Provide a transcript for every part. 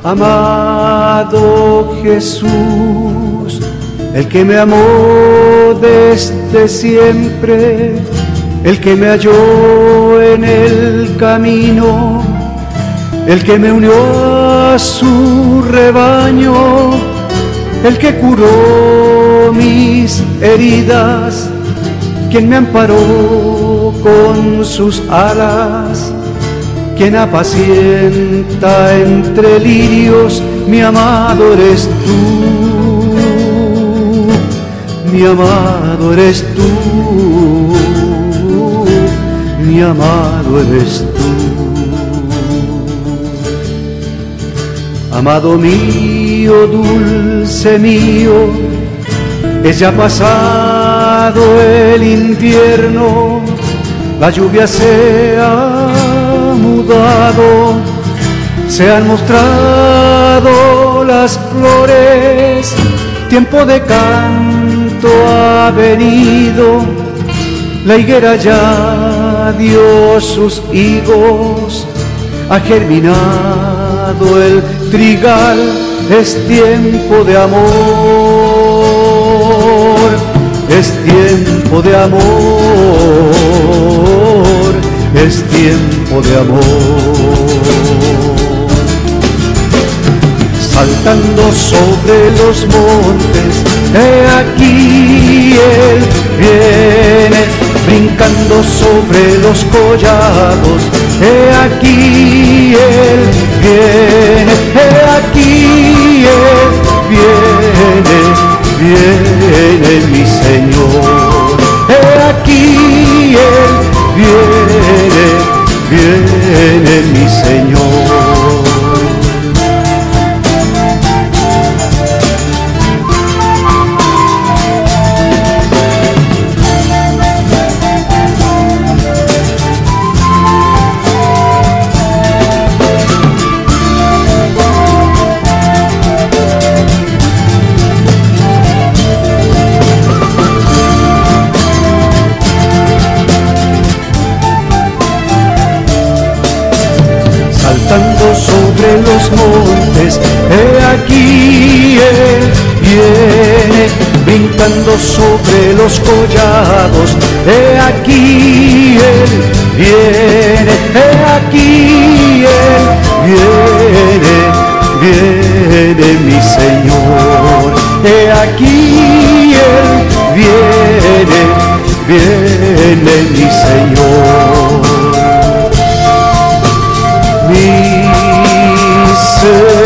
Amado Jesús, el que me amó desde siempre, el que me halló en el camino, el que me unió a su rebaño, el que curó mis heridas, quien me amparó con sus alas, quien apacienta entre lirios, mi amado eres tú, mi amado eres tú, mi amado eres tú. Amado mío, dulce mío, es ya pasado el invierno, la lluvia se ha mudado, se han mostrado las flores, tiempo de canto ha venido, la higuera ya dio sus higos, ha germinado el trigal, es tiempo de amor, es tiempo de amor, es tiempo de amor. Saltando sobre los montes, he aquí Él viene, brincando sobre los collados, he aquí Él viene, he aquí Él viene, viene mi Señor, he aquí Él viene, viene mi Señor. Sobre los montes, he aquí Él viene, brincando sobre los collados, he aquí Él viene, he aquí Él viene, viene mi Señor, he aquí Él viene, viene mi Señor. Mi Señor.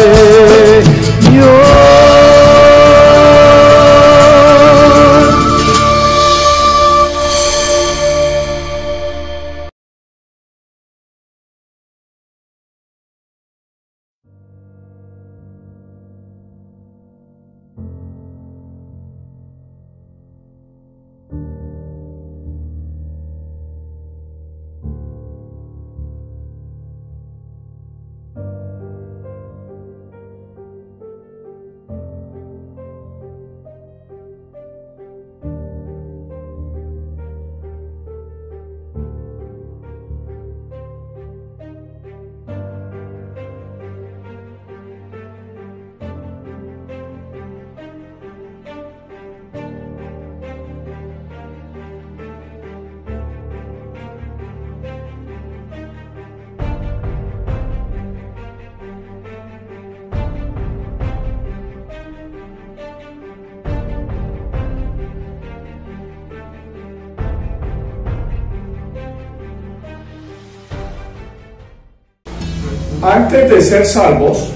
Antes de ser salvos,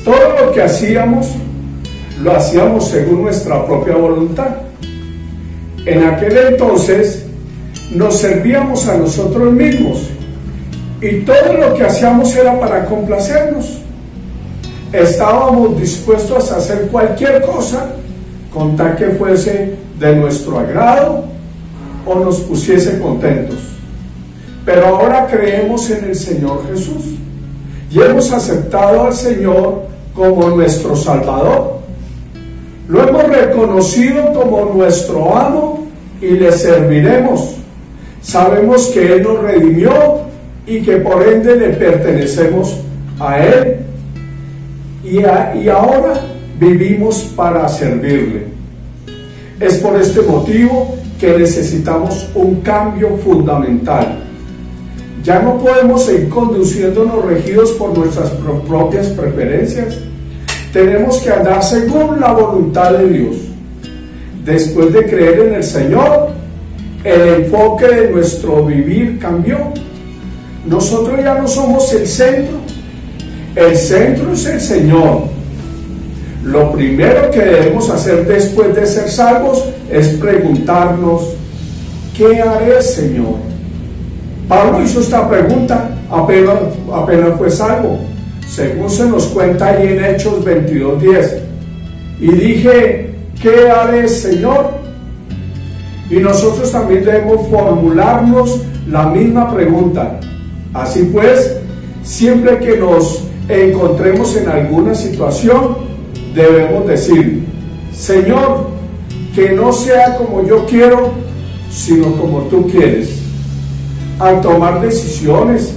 todo lo que hacíamos, lo hacíamos según nuestra propia voluntad. En aquel entonces nos servíamos a nosotros mismos y todo lo que hacíamos era para complacernos. Estábamos dispuestos a hacer cualquier cosa con tal que fuese de nuestro agrado o nos pusiese contentos. Pero ahora creemos en el Señor Jesús y hemos aceptado al Señor como nuestro Salvador. Lo hemos reconocido como nuestro amo y le serviremos. Sabemos que Él nos redimió y que por ende le pertenecemos a Él. y ahora vivimos para servirle. Es por este motivo que necesitamos un cambio fundamental. Ya no podemos seguir conduciéndonos regidos por nuestras propias preferencias. Tenemos que andar según la voluntad de Dios. Después de creer en el Señor, el enfoque de nuestro vivir cambió. Nosotros ya no somos el centro. El centro es el Señor. Lo primero que debemos hacer después de ser salvos es preguntarnos: ¿qué haré, Señor? Pablo hizo esta pregunta apenas fue salvo, según se nos cuenta ahí en Hechos 22:10. Y dije: ¿qué haré, Señor? Y nosotros también debemos formularnos la misma pregunta. Así pues, siempre que nos encontremos en alguna situación, debemos decir: Señor, que no sea como yo quiero, sino como tú quieres. Al tomar decisiones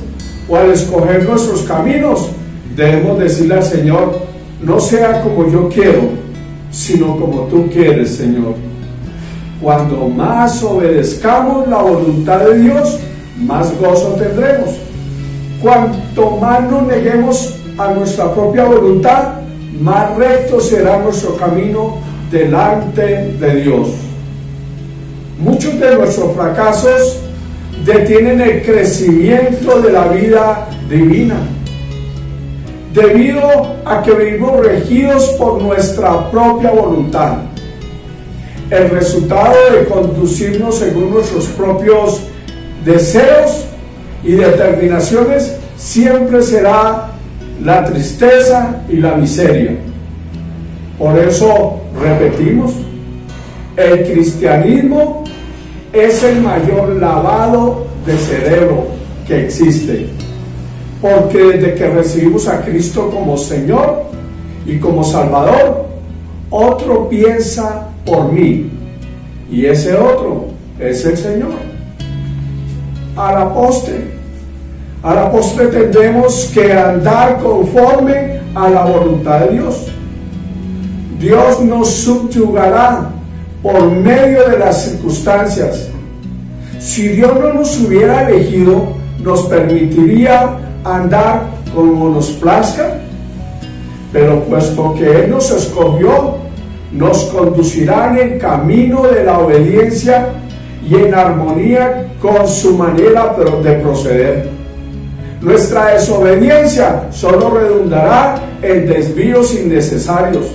o al escoger nuestros caminos, debemos decirle al Señor: no sea como yo quiero, sino como tú quieres, Señor. Cuando más obedezcamos la voluntad de Dios, más gozo tendremos. Cuanto más nos neguemos a nuestra propia voluntad, más recto será nuestro camino delante de Dios. Muchos de nuestros fracasos detienen el crecimiento de la vida divina, debido a que vivimos regidos por nuestra propia voluntad. El resultado de conducirnos según nuestros propios deseos y determinaciones siempre será la tristeza y la miseria. Por eso repetimos: el cristianismo es el mayor lavado de cerebro que existe, porque desde que recibimos a Cristo como Señor y como Salvador, otro piensa por mí, y ese otro es el Señor. A la postre tendremos que andar conforme a la voluntad de Dios. Dios nos subyugará por medio de las circunstancias. Si Dios no nos hubiera elegido, ¿nos permitiría andar como nos plazca? Pero puesto que Él nos escogió, nos conducirá en el camino de la obediencia y en armonía con su manera de proceder. Nuestra desobediencia solo redundará en desvíos innecesarios.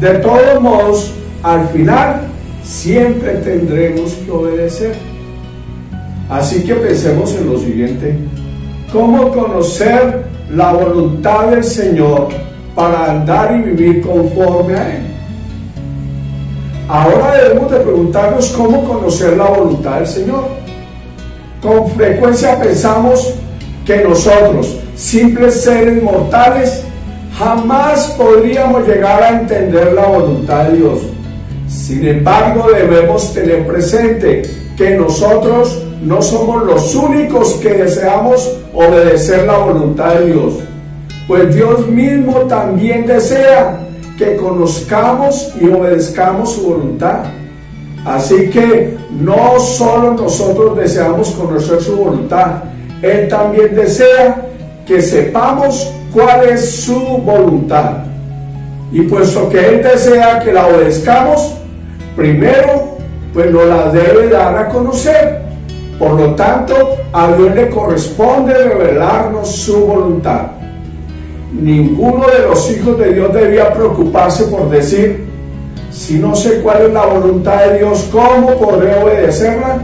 De todos modos, al final, siempre tendremos que obedecer. Así que pensemos en lo siguiente: ¿cómo conocer la voluntad del Señor para andar y vivir conforme a Él? Ahora debemos de preguntarnos cómo conocer la voluntad del Señor. Con frecuencia pensamos que nosotros, simples seres mortales, jamás podríamos llegar a entender la voluntad de Dios. Sin embargo, debemos tener presente que nosotros no somos los únicos que deseamos obedecer la voluntad de Dios, pues Dios mismo también desea que conozcamos y obedezcamos su voluntad. Así que no solo nosotros deseamos conocer su voluntad, Él también desea que sepamos cuál es su voluntad. Y puesto que Él desea que la obedezcamos, primero pues nos la debe dar a conocer. Por lo tanto, a Dios le corresponde revelarnos su voluntad. Ninguno de los hijos de Dios debía preocuparse por decir: si no sé cuál es la voluntad de Dios, ¿cómo podré obedecerla?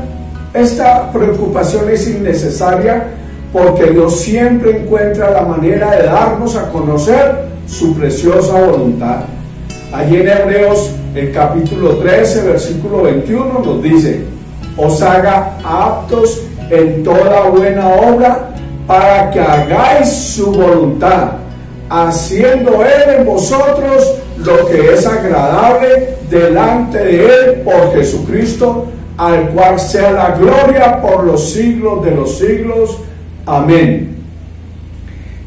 Esta preocupación es innecesaria, porque Dios siempre encuentra la manera de darnos a conocer su preciosa voluntad. Allí en Hebreos, el capítulo 13, versículo 21, nos dice: os haga aptos en toda buena obra, para que hagáis su voluntad, haciendo Él en vosotros lo que es agradable delante de Él por Jesucristo, al cual sea la gloria por los siglos de los siglos. Amén.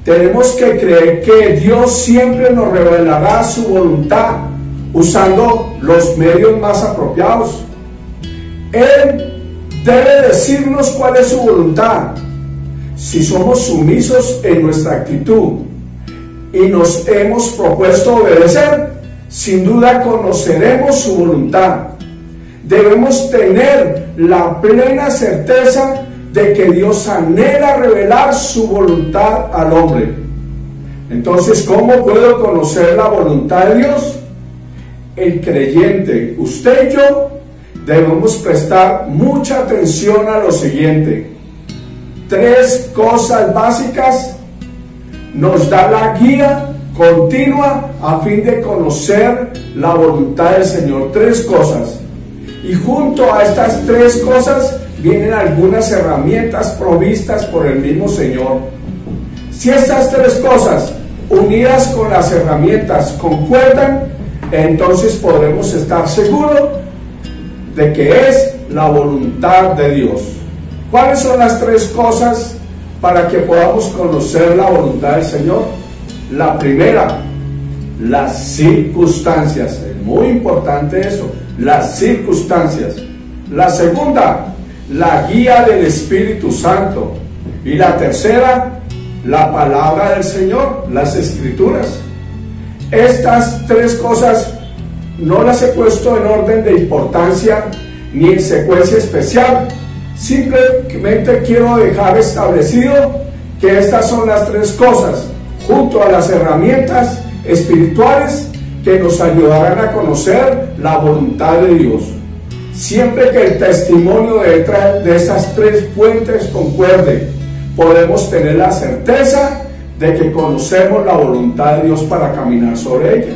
Tenemos que creer que Dios siempre nos revelará su voluntad usando los medios más apropiados. Él debe decirnos cuál es su voluntad. Si somos sumisos en nuestra actitud y nos hemos propuesto obedecer, sin duda conoceremos su voluntad. Debemos tener la plena certeza de que Dios anhela revelar su voluntad al hombre. Entonces, ¿cómo puedo conocer la voluntad de Dios? El creyente, usted y yo, debemos prestar mucha atención a lo siguiente. 3 cosas básicas nos da la guía continua a fin de conocer la voluntad del Señor. 3 cosas. Y junto a estas 3 cosas vienen algunas herramientas provistas por el mismo Señor. Si estas 3 cosas, unidas con las herramientas, concuerdan, entonces podremos estar seguros de que es la voluntad de Dios. ¿Cuáles son las 3 cosas para que podamos conocer la voluntad del Señor? La primera, las circunstancias. Es muy importante eso, las circunstancias. La segunda, la guía del Espíritu Santo. Y la tercera, la palabra del Señor, las Escrituras. Estas 3 cosas no las he puesto en orden de importancia ni en secuencia especial. Simplemente quiero dejar establecido que estas son las 3 cosas, junto a las herramientas espirituales que nos ayudarán a conocer la voluntad de Dios. Siempre que el testimonio de estas 3 fuentes concuerde, podemos tener la certeza de que conocemos la voluntad de Dios para caminar sobre ella.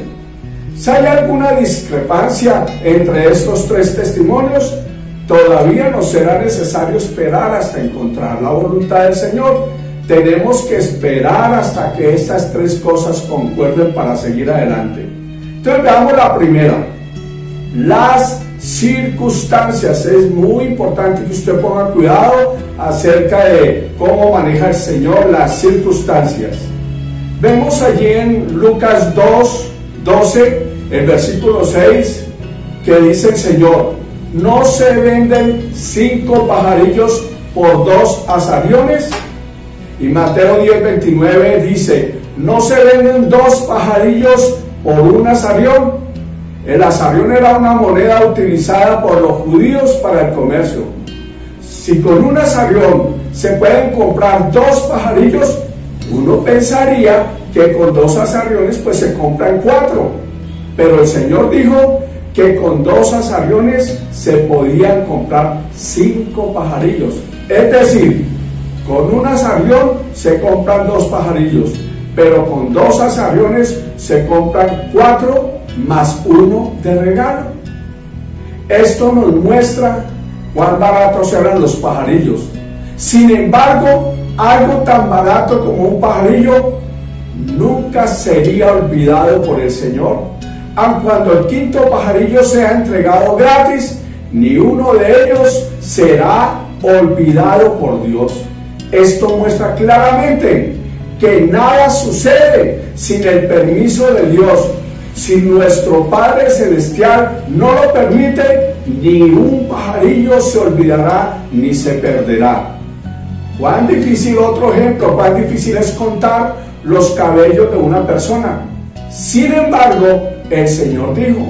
Si hay alguna discrepancia entre estos 3 testimonios, todavía nos será necesario esperar hasta encontrar la voluntad del Señor. Tenemos que esperar hasta que estas 3 cosas concuerden para seguir adelante. Entonces veamos la primera, las circunstancias. Es muy importante que usted ponga cuidado acerca de cómo maneja el Señor las circunstancias. Vemos allí en Lucas 2:12, el versículo 6, que dice el Señor: ¿no se venden 5 pajarillos por 2 azariones? Y Mateo 10:29 dice: ¿no se venden 2 pajarillos por 1 azarión? El azarión era una moneda utilizada por los judíos para el comercio. Si con 1 azarión se pueden comprar 2 pajarillos, uno pensaría que con 2 azariones pues se compran 4. Pero el Señor dijo que con 2 azariones se podían comprar 5 pajarillos. Es decir, con 1 azarión se compran 2 pajarillos, pero con 2 azariones se compran 4 más 1 de regalo. Esto nos muestra cuán baratos eran los pajarillos. Sin embargo, algo tan barato como un pajarillo nunca sería olvidado por el Señor. Aun cuando el 5.º pajarillo sea entregado gratis, ni uno de ellos será olvidado por Dios. Esto muestra claramente que nada sucede sin el permiso de Dios. Si nuestro Padre Celestial no lo permite, ni un pajarillo se olvidará ni se perderá. Cuán difícil, otro ejemplo, cuán difícil es contar los cabellos de una persona. Sin embargo, el Señor dijo: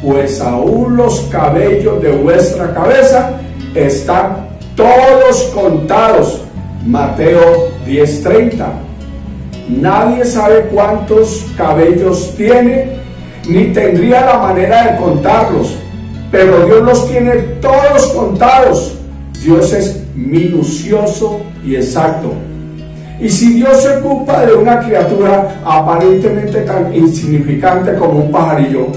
pues aún los cabellos de vuestra cabeza están todos contados. Mateo 10:30. Nadie sabe cuántos cabellos tiene, ni tendría la manera de contarlos, pero Dios los tiene todos contados. Dios es minucioso y exacto. Y si Dios se ocupa de una criatura aparentemente tan insignificante como un pajarillo,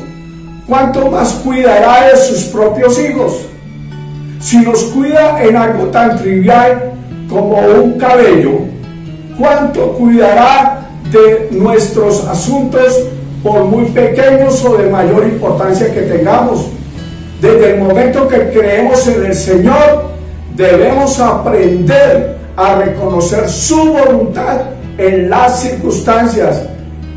¿cuánto más cuidará de sus propios hijos? Si nos cuida en algo tan trivial como un cabello, ¿cuánto cuidará de nuestros asuntos, por muy pequeños o de mayor importancia que tengamos? Desde el momento que creemos en el Señor, debemos aprender a reconocer su voluntad en las circunstancias,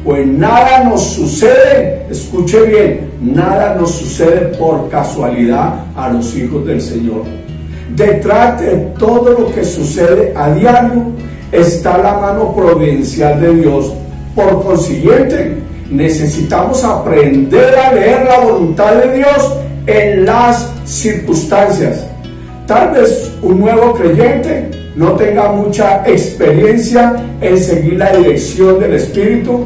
pues nada nos sucede, escuche bien, nada nos sucede por casualidad a los hijos del Señor. Detrás de todo lo que sucede a diario está la mano providencial de Dios. Por consiguiente, necesitamos aprender a leer la voluntad de Dios en las circunstancias. Tal vez un nuevo creyente no tenga mucha experiencia en seguir la dirección del Espíritu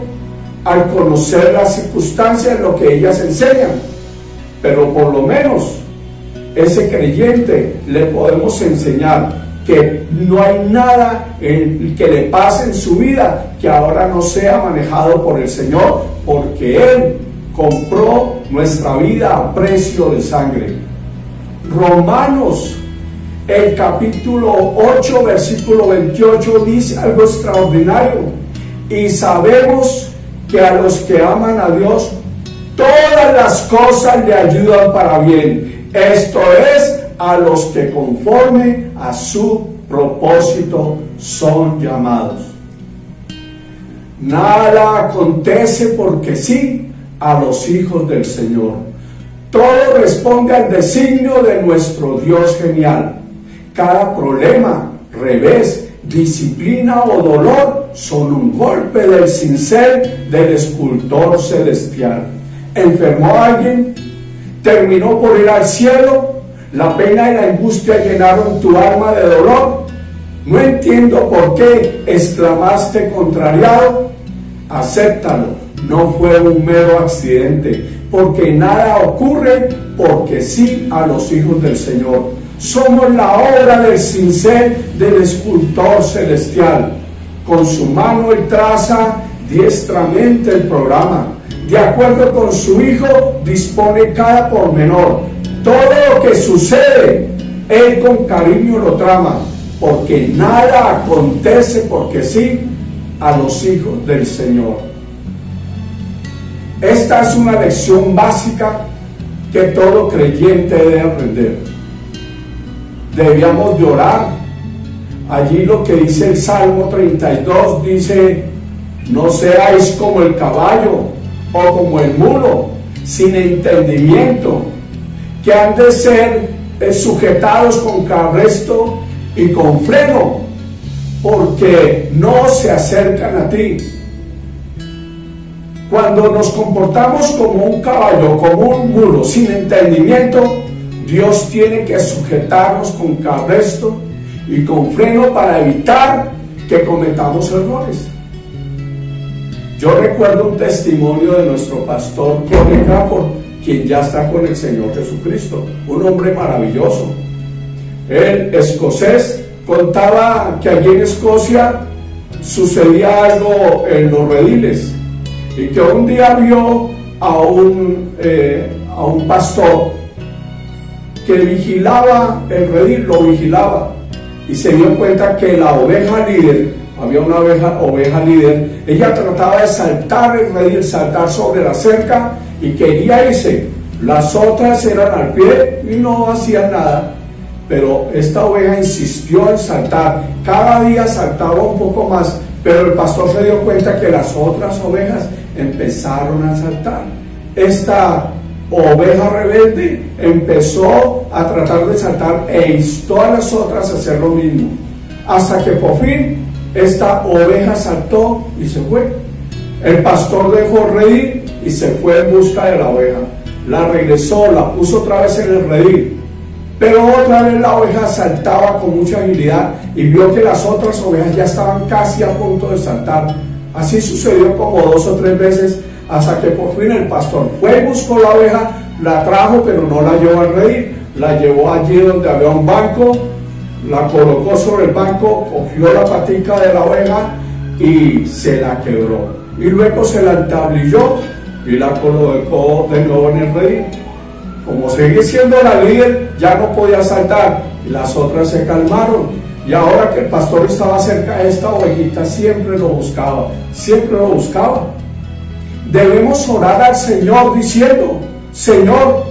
al conocer las circunstancias, lo que ellas enseñan, pero por lo menos ese creyente le podemos enseñar que no hay nada que le pase en su vida que ahora no sea manejado por el Señor, porque Él compró nuestra vida a precio de sangre. Romanos, el capítulo 8, versículo 28, dice algo extraordinario: y sabemos que a los que aman a Dios, todas las cosas le ayudan para bien. Esto es, a los que conforme a su propósito son llamados. Nada acontece porque sí a los hijos del Señor. Todo responde al designio de nuestro Dios genial. Cada problema, revés, disciplina o dolor son un golpe del cincel del escultor celestial. ¿Enfermó a alguien? ¿Terminó por ir al cielo? ¿La pena y la angustia llenaron tu alma de dolor? No entiendo por qué exclamaste contrariado. Acéptalo, no fue un mero accidente, porque nada ocurre porque sí a los hijos del Señor. Somos la obra del cincel del escultor celestial. Con su mano Él traza diestramente el programa. De acuerdo con su Hijo, dispone cada pormenor. Todo lo que sucede, Él con cariño lo trama, porque nada acontece porque sí a los hijos del Señor. Esta es una lección básica que todo creyente debe aprender. Debíamos de orar. Allí lo que dice el Salmo 32 dice: no seáis como el caballo o como el mulo, sin entendimiento, que han de ser sujetados con cabresto y con freno, porque no se acercan a ti. Cuando nos comportamos como un caballo, como un mulo, sin entendimiento, Dios tiene que sujetarnos con cabresto y con freno para evitar que cometamos errores. Yo recuerdo un testimonio de nuestro pastor Connie Crawford, quien ya está con el Señor Jesucristo, un hombre maravilloso. Él, escocés, contaba que allí en Escocia sucedía algo en los rediles, y que un día vio a un pastor que vigilaba el redil, lo vigilaba, y se dio cuenta que la oveja líder, había una oveja líder, ella trataba de saltar el redil, saltar sobre la cerca, y quería irse. Las otras eran al pie y no hacían nada, pero esta oveja insistió en saltar. Cada día saltaba un poco más, pero el pastor se dio cuenta que las otras ovejas empezaron a saltar. Esta oveja rebelde empezó a tratar de saltar e instó a las otras a hacer lo mismo, hasta que por fin esta oveja saltó y se fue. El pastor dejó el redil y se fue en busca de la oveja. La regresó, la puso otra vez en el redil, pero otra vez la oveja saltaba con mucha agilidad y vio que las otras ovejas ya estaban casi a punto de saltar. Así sucedió como 2 o 3 veces, hasta que por fin el pastor fue y buscó la oveja, la trajo, pero no la llevó al redil, la llevó allí donde había un banco, la colocó sobre el banco, cogió la patica de la oveja y se la quebró, y luego se la entablilló y la colocó de nuevo en el redil. Como seguía siendo la líder, ya no podía saltar, y las otras se calmaron, y ahora que el pastor estaba cerca de esta ovejita, siempre lo buscaba, siempre lo buscaba. Debemos orar al Señor diciendo: Señor,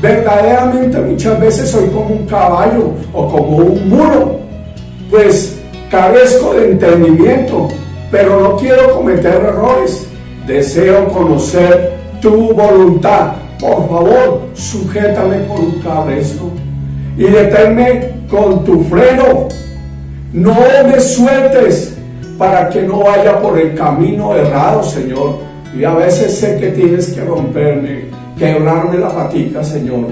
verdaderamente muchas veces soy como un caballo o como un mulo, pues carezco de entendimiento, pero no quiero cometer errores. Deseo conocer tu voluntad. Por favor, sujétame por un cabresto y deténme con tu freno. No me sueltes para que no vaya por el camino errado, Señor. Y a veces sé que tienes que romperme, quebrarme la patica, Señor.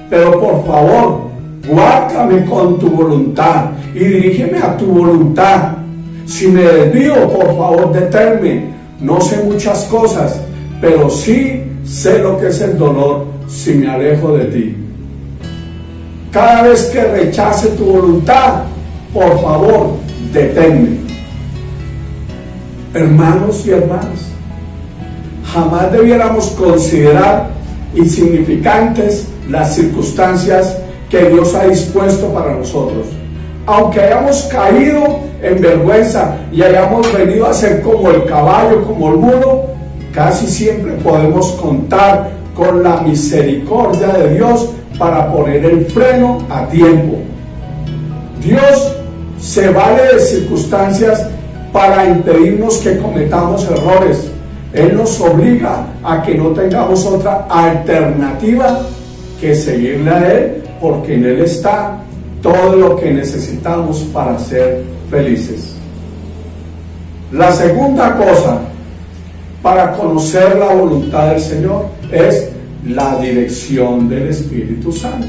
Pero por favor, guárdame con tu voluntad y dirígeme a tu voluntad. Si me desvío, por favor, deténme. No sé muchas cosas, pero sí sé lo que es el dolor si me alejo de ti. Cada vez que rechace tu voluntad, por favor, deténme. Hermanos y hermanas, jamás debiéramos considerar insignificantes las circunstancias que Dios ha dispuesto para nosotros. Aunque hayamos caído en vergüenza y hayamos venido a ser como el caballo, como el mulo, casi siempre podemos contar con la misericordia de Dios para poner el freno a tiempo. Dios se vale de circunstancias para impedirnos que cometamos errores. Él nos obliga a que no tengamos otra alternativa que seguirle a Él, porque en Él está todo lo que necesitamos para ser felices. La segunda cosa para conocer la voluntad del Señor es la dirección del Espíritu Santo.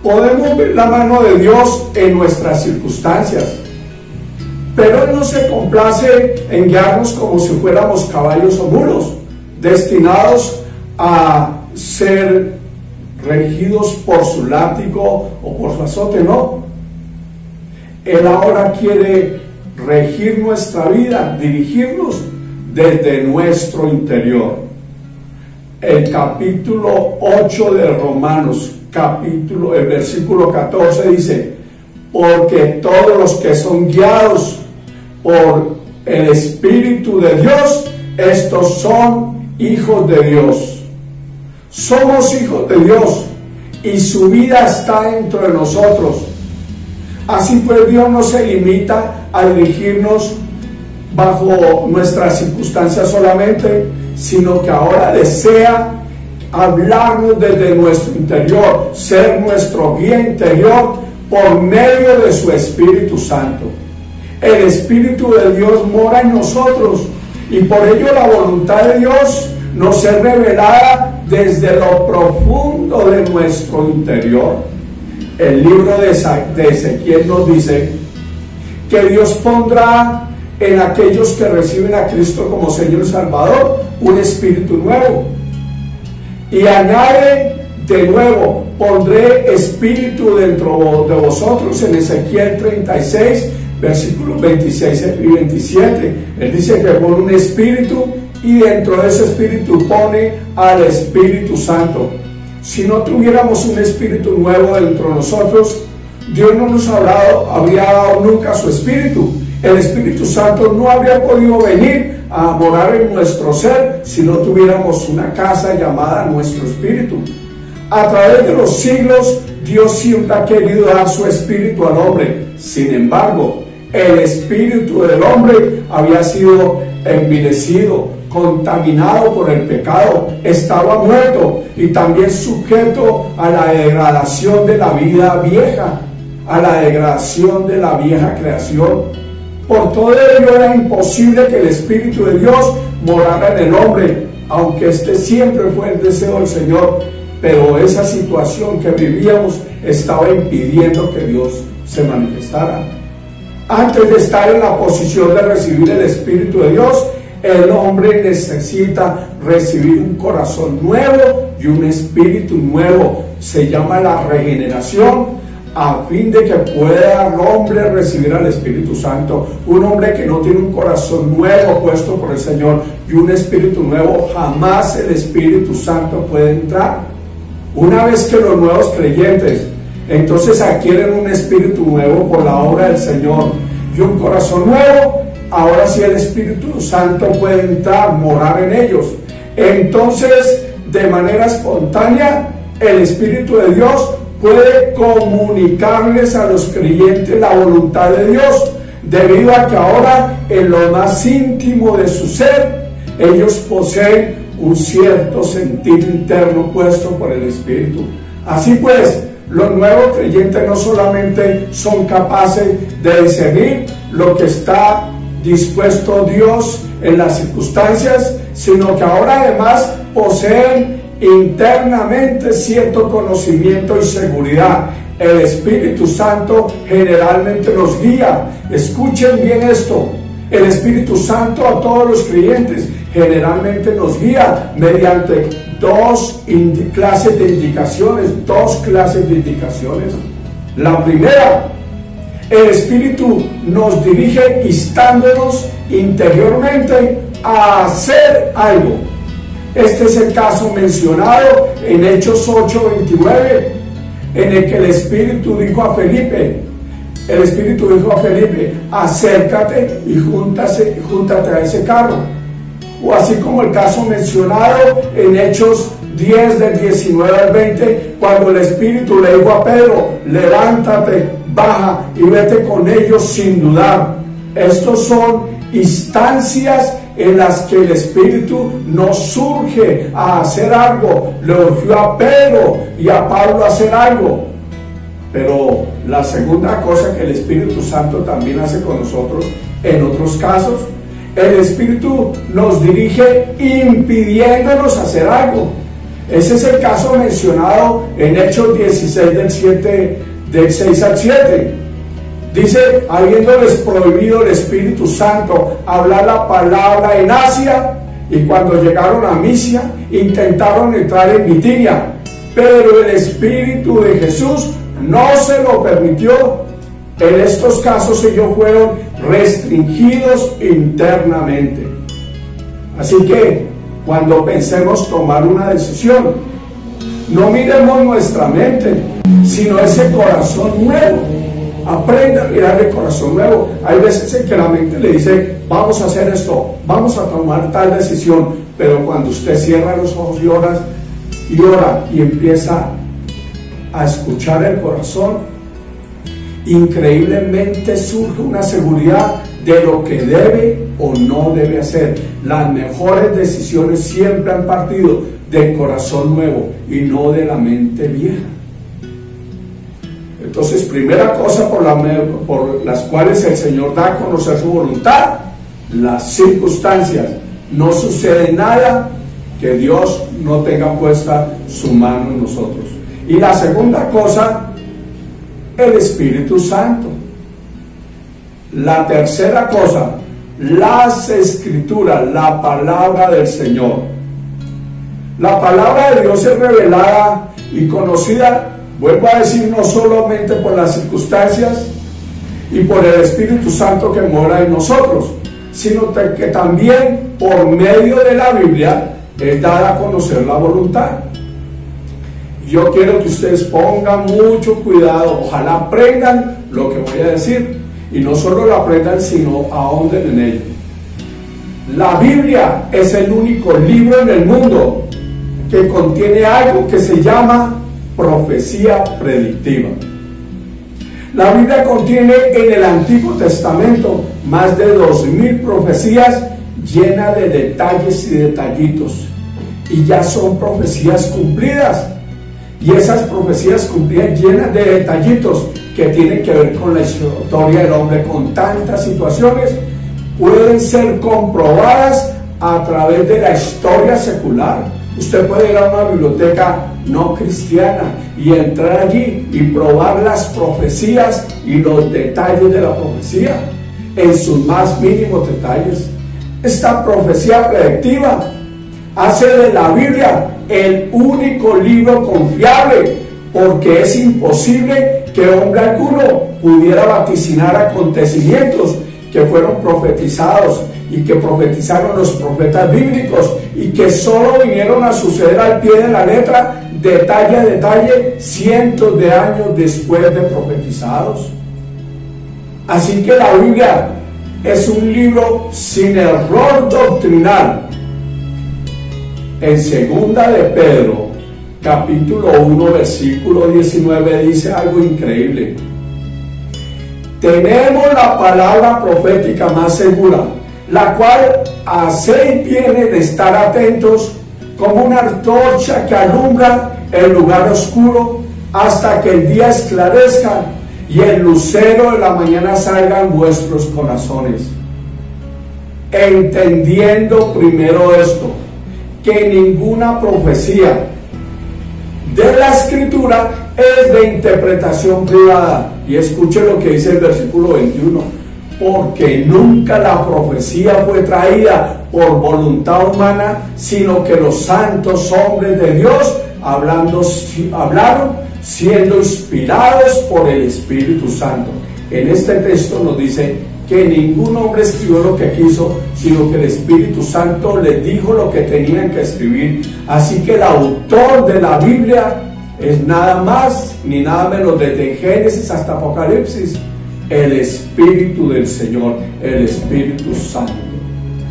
Podemos ver la mano de Dios en nuestras circunstancias, pero Él no se complace en guiarnos como si fuéramos caballos o mulos, destinados a ser regidos por su látigo o por su azote. No. Él ahora quiere regir nuestra vida, dirigirnos desde nuestro interior. El capítulo 8 de Romanos, el versículo 14 dice: porque todos los que son guiados por el Espíritu de Dios, estos son hijos de Dios. Somos hijos de Dios y su vida está dentro de nosotros. Así pues, Dios no se limita a dirigirnos bajo nuestras circunstancias solamente, sino que ahora desea hablarnos desde nuestro interior, ser nuestro guía interior por medio de su Espíritu Santo. El Espíritu de Dios mora en nosotros y por ello la voluntad de Dios nos es revelada desde lo profundo de nuestro interior. El libro de Ezequiel nos dice que Dios pondrá en aquellos que reciben a Cristo como Señor y Salvador un espíritu nuevo, y añade de nuevo: pondré espíritu dentro de vosotros, en Ezequiel 36 versículos 26 y 27. Él dice que pone un espíritu y dentro de ese espíritu pone al Espíritu Santo. Si no tuviéramos un espíritu nuevo dentro de nosotros, Dios no nos habría dado nunca su espíritu. El Espíritu Santo no habría podido venir a morar en nuestro ser si no tuviéramos una casa llamada nuestro espíritu. A través de los siglos, Dios siempre ha querido dar su espíritu al hombre. Sin embargo, el espíritu del hombre había sido envilecido, contaminado por el pecado, estaba muerto y también sujeto a la degradación de la vida vieja, a la degradación de la vieja creación. Por todo ello era imposible que el Espíritu de Dios morara en el hombre, aunque este siempre fue el deseo del Señor, pero esa situación que vivíamos estaba impidiendo que Dios se manifestara. Antes de estar en la posición de recibir el Espíritu de Dios, el hombre necesita recibir un corazón nuevo y un espíritu nuevo. Se llama la regeneración, a fin de que pueda el hombre recibir al Espíritu Santo. Un hombre que no tiene un corazón nuevo puesto por el Señor y un espíritu nuevo, jamás el Espíritu Santo puede entrar. Una vez que los nuevos creyentes entonces adquieren un espíritu nuevo por la obra del Señor y un corazón nuevo, ahora sí el Espíritu Santo puede entrar, morar en ellos. Entonces, de manera espontánea, el Espíritu de Dios puede comunicarles a los creyentes la voluntad de Dios, debido a que ahora en lo más íntimo de su ser, ellos poseen un cierto sentir interno puesto por el Espíritu. Así pues, los nuevos creyentes no solamente son capaces de discernir lo que está dispuesto Dios en las circunstancias, sino que ahora además poseen internamente cierto conocimiento y seguridad. El Espíritu Santo generalmente nos guía. Escuchen bien esto. El Espíritu Santo a todos los creyentes generalmente nos guía mediante dos clases de indicaciones. La primera, el Espíritu nos dirige instándonos interiormente a hacer algo. Este es el caso mencionado en Hechos 8:29, en el que el Espíritu dijo a Felipe, acércate y júntate a ese carro. O así como el caso mencionado en Hechos 10 del 19 al 20, cuando el Espíritu le dijo a Pedro, levántate, baja y vete con ellos sin dudar. Estos son instancias en las que el Espíritu nos surge a hacer algo. Le urgió a Pedro y a Pablo a hacer algo. Pero la segunda cosa que el Espíritu Santo también hace con nosotros, en otros casos, el Espíritu nos dirige impidiéndonos hacer algo. Ese es el caso mencionado en Hechos 16 del 6 al 7. Dice, habiéndoles prohibido el Espíritu Santo hablar la palabra en Asia, y cuando llegaron a Misia, intentaron entrar en Bitinia, pero el Espíritu de Jesús no se lo permitió. En estos casos ellos fueron restringidos internamente. Así que cuando pensemos tomar una decisión, no miremos nuestra mente, sino ese corazón nuevo. Aprenda a mirar el corazón nuevo. Hay veces en que la mente le dice, vamos a hacer esto, vamos a tomar tal decisión, pero cuando usted cierra los ojos y ora y empieza a escuchar el corazón, increíblemente surge una seguridad de lo que debe o no debe hacer. Las mejores decisiones siempre han partido del corazón nuevo y no de la mente vieja. Entonces, primera cosa por las cuales el Señor da a conocer su voluntad, las circunstancias. No sucede nada que Dios no tenga puesta su mano en nosotros. Y la segunda cosa, el Espíritu Santo. La tercera cosa, las Escrituras, la palabra del Señor. La palabra de Dios es revelada y conocida, vuelvo a decir, no solamente por las circunstancias y por el Espíritu Santo que mora en nosotros, sino que también por medio de la Biblia es dada a conocer la voluntad. Yo quiero que ustedes pongan mucho cuidado, ojalá aprendan lo que voy a decir, y no solo lo aprendan, sino ahonden en ello. La Biblia es el único libro en el mundo que contiene algo que se llama profecía predictiva. La Biblia contiene en el Antiguo Testamento más de 2000 profecías llenas de detalles y detallitos, y ya son profecías cumplidas. Y esas profecías cumplidas llenas de detallitos que tienen que ver con la historia del hombre, con tantas situaciones, pueden ser comprobadas a través de la historia secular. Usted puede ir a una biblioteca no cristiana y entrar allí y probar las profecías y los detalles de la profecía en sus más mínimos detalles. Esta profecía predictiva hace de la Biblia el único libro confiable, porque es imposible que hombre alguno pudiera vaticinar acontecimientos que fueron profetizados y que profetizaron los profetas bíblicos y que solo vinieron a suceder al pie de la letra, detalle a detalle, cientos de años después de profetizados. Así que la Biblia es un libro sin error doctrinal. En segunda de Pedro, capítulo 1, versículo 19, dice algo increíble. tenemos la palabra profética más segura, la cual hace y viene de estar atentos como una antorcha que alumbra el lugar oscuro hasta que el día esclarezca y el lucero de la mañana salga en vuestros corazones. Entendiendo primero esto, que ninguna profecía de la Escritura es de interpretación privada. Y escuche lo que dice el versículo 21. Porque nunca la profecía fue traída por voluntad humana, sino que los santos hombres de Dios hablaron siendo inspirados por el Espíritu Santo. En este texto nos dice que ningún hombre escribió lo que quiso, sino que el Espíritu Santo les dijo lo que tenían que escribir. Así que el autor de la Biblia es nada más ni nada menos desde Génesis hasta Apocalipsis, el Espíritu del Señor, el Espíritu Santo.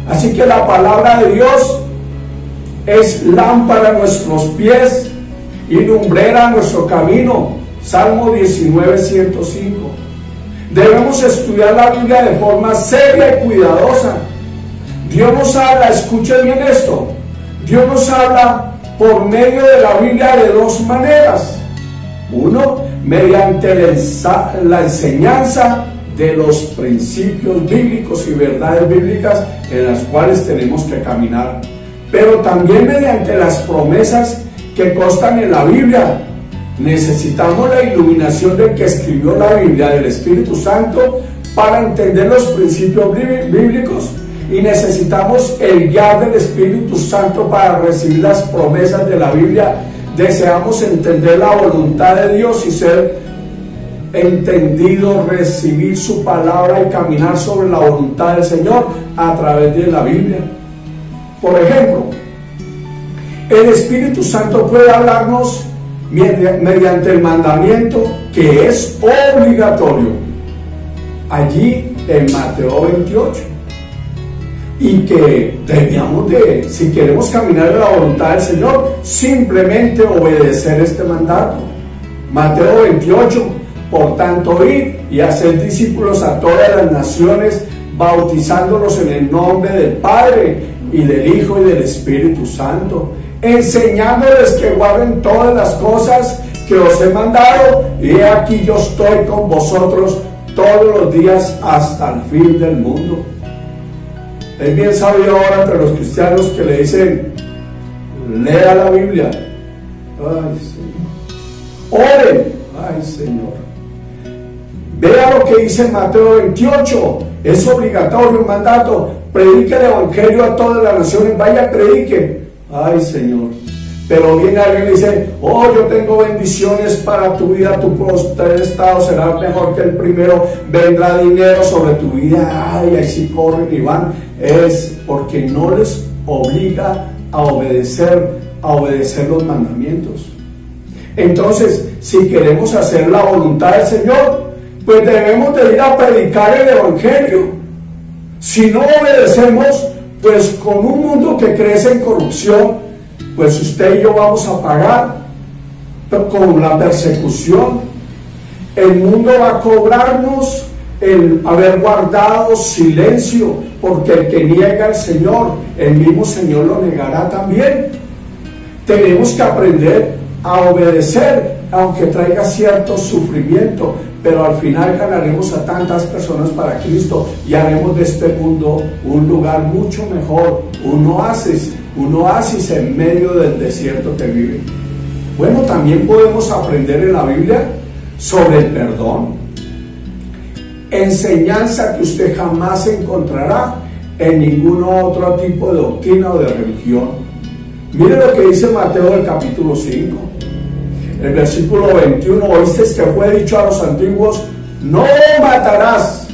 Así que la palabra de Dios es lámpara a nuestros pies y lumbrera a nuestro camino. Salmo 19, 105. Debemos estudiar la Biblia de forma seria y cuidadosa. Dios nos habla, escuchen bien esto, Dios nos habla por medio de la Biblia de dos maneras. Uno, mediante la enseñanza de los principios bíblicos y verdades bíblicas en las cuales tenemos que caminar, pero también mediante las promesas que constan en la Biblia. Necesitamos la iluminación del que escribió la Biblia, del Espíritu Santo, para entender los principios bíblicos, y necesitamos el guiar del Espíritu Santo para recibir las promesas de la Biblia. Deseamos entender la voluntad de Dios y ser entendido, recibir su palabra y caminar sobre la voluntad del Señor a través de la Biblia. Por ejemplo, el Espíritu Santo puede hablarnos mediante el mandamiento que es obligatorio, allí en Mateo 28, y que debíamos de, si queremos caminar en la voluntad del Señor, simplemente obedecer este mandato. Mateo 28, por tanto, id y haced discípulos a todas las naciones, bautizándolos en el nombre del Padre y del Hijo y del Espíritu Santo, enseñándoles que guarden todas las cosas que os he mandado, y he aquí yo estoy con vosotros todos los días hasta el fin del mundo. Es bien sabido ahora entre los cristianos que le dicen: lea la Biblia. Ay, Señor. Oren. Ay, Señor. Vea lo que dice Mateo 28. Es obligatorio, un mandato. Predique el Evangelio a todas las naciones. Vaya, predique. Ay, Señor. Pero viene alguien y dice: oh, yo tengo bendiciones para tu vida, tu postrer estado será mejor que el primero, vendrá dinero sobre tu vida. Ay, ahí sí corren y van. Es porque no les obliga a obedecer los mandamientos. Entonces, si queremos hacer la voluntad del Señor, pues debemos de ir a predicar el Evangelio. Si no obedecemos, pues con un mundo que crece en corrupción, pues usted y yo vamos a pagar con la persecución. El mundo va a cobrarnos el haber guardado silencio, porque el que niega al Señor, el mismo Señor lo negará también. Tenemos que aprender a obedecer, aunque traiga cierto sufrimiento, pero al final ganaremos a tantas personas para Cristo y haremos de este mundo un lugar mucho mejor, un oasis en medio del desierto que vive. Bueno, también podemos aprender en la Biblia sobre el perdón, enseñanza que usted jamás encontrará en ningún otro tipo de doctrina o de religión. Mire lo que dice Mateo del capítulo 5, el versículo 21. Oísteis que fue dicho a los antiguos: no matarás,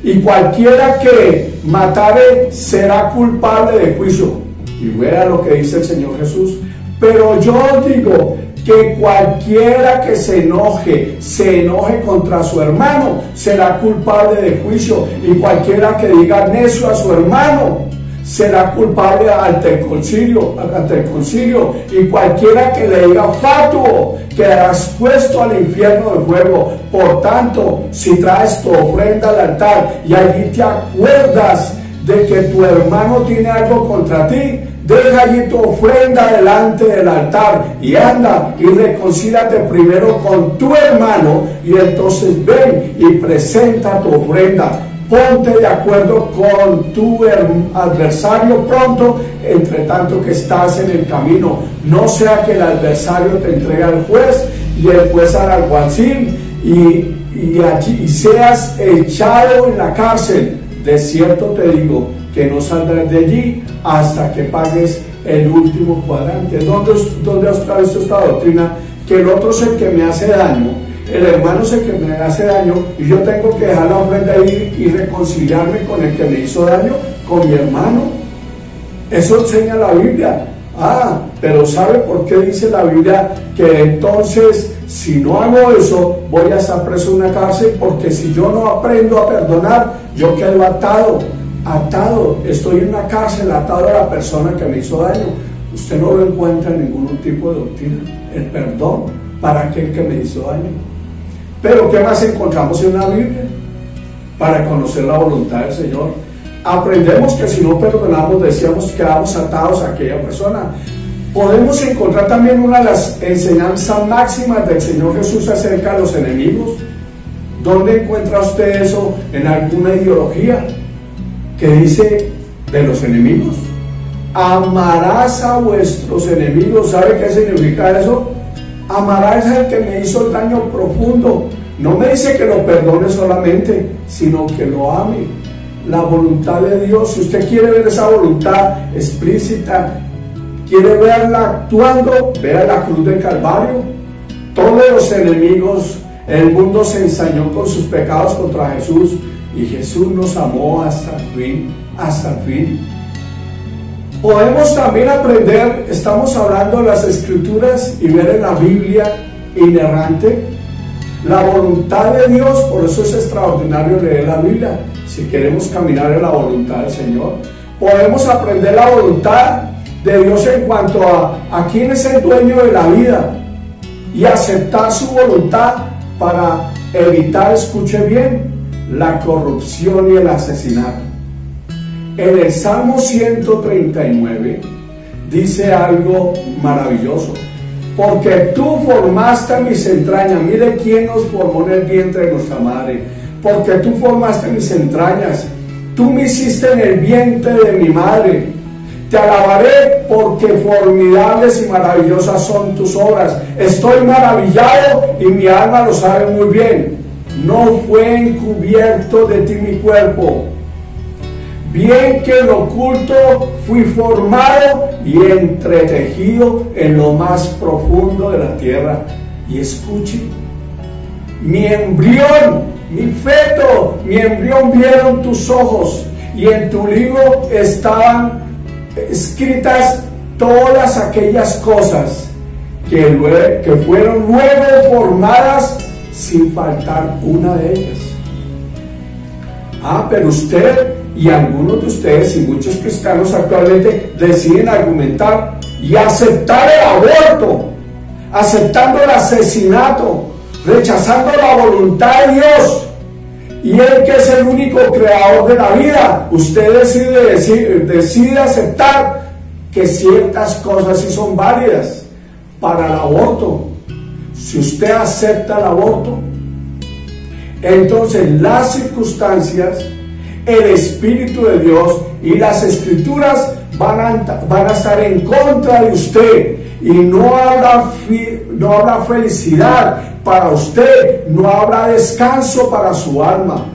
y cualquiera que matare será culpable de juicio. Y vea lo que dice el Señor Jesús: pero yo os digo que cualquiera que se enoje contra su hermano será culpable de juicio, y cualquiera que diga necio a su hermano será culpable ante el concilio, y cualquiera que le diga fatuo quedará expuesto al infierno de fuego. Por tanto, si traes tu ofrenda al altar y allí te acuerdas de que tu hermano tiene algo contra ti, deja allí tu ofrenda delante del altar y anda y reconcíliate primero con tu hermano, y entonces ven y presenta tu ofrenda. Ponte de acuerdo con tu adversario pronto, entre tanto que estás en el camino, no sea que el adversario te entregue al juez y el juez al alguacil y seas echado en la cárcel. De cierto te digo que no saldrás de allí hasta que pagues el último cuadrante. ¿Dónde está esta doctrina? Que el otro es el que me hace daño, el hermano es el que me hace daño, y yo tengo que dejar la ofrenda ahí y reconciliarme con el que me hizo daño, con mi hermano. Eso enseña la Biblia. Pero ¿sabe por qué dice la Biblia que entonces si no hago eso voy a estar preso en una cárcel? Porque si yo no aprendo a perdonar, yo quedo atado, estoy en una cárcel, atado a la persona que me hizo daño. Usted no lo encuentra en ningún tipo de doctrina, el perdón para aquel que me hizo daño. Pero ¿qué más encontramos en la Biblia? Para conocer la voluntad del Señor, aprendemos que si no perdonamos, decíamos, quedamos atados a aquella persona. Podemos encontrar también una de las enseñanzas máximas del Señor Jesús acerca de los enemigos. ¿Dónde encuentra usted eso? En alguna ideología que dice de los enemigos. Amarás a vuestros enemigos. ¿Sabe qué significa eso? Amarás al que me hizo el daño profundo. No me dice que lo perdone solamente, sino que lo ame. La voluntad de Dios, si usted quiere ver esa voluntad explícita, quiere verla actuando, vea la cruz del Calvario. Todos los enemigos, el mundo se ensañó con sus pecados contra Jesús, y Jesús nos amó hasta el fin. Podemos también aprender, estamos hablando de las Escrituras, y ver en la Biblia inerrante la voluntad de Dios. Por eso es extraordinario leer la Biblia, si queremos caminar en la voluntad del Señor. Podemos aprender la voluntad de Dios en cuanto a quién es el dueño de la vida, y aceptar su voluntad para evitar, escuche bien, la corrupción y el asesinato. En el Salmo 139 dice algo maravilloso: porque tú formaste mis entrañas. Mire quién nos formó en el vientre de nuestra madre. Porque tú formaste mis entrañas, tú me hiciste en el vientre de mi madre. Te alabaré porque formidables y maravillosas son tus obras. Estoy maravillado y mi alma lo sabe muy bien. No fue encubierto de ti mi cuerpo, bien que en lo oculto fui formado y entretejido en lo más profundo de la tierra. Y escuche, mi embrión, mi feto, mi embrión vieron tus ojos, y en tu libro estaban escritas todas aquellas cosas que fueron luego formadas, sin faltar una de ellas. Pero usted y algunos de ustedes y muchos cristianos actualmente deciden argumentar y aceptar el aborto, aceptando el asesinato, rechazando la voluntad de Dios, y Él, que es el único creador de la vida. Usted decide aceptar que ciertas cosas sí son válidas para el aborto. Si usted acepta el aborto, entonces las circunstancias, el Espíritu de Dios y las Escrituras van a estar en contra de usted, y no habrá felicidad para usted, no habrá descanso para su alma.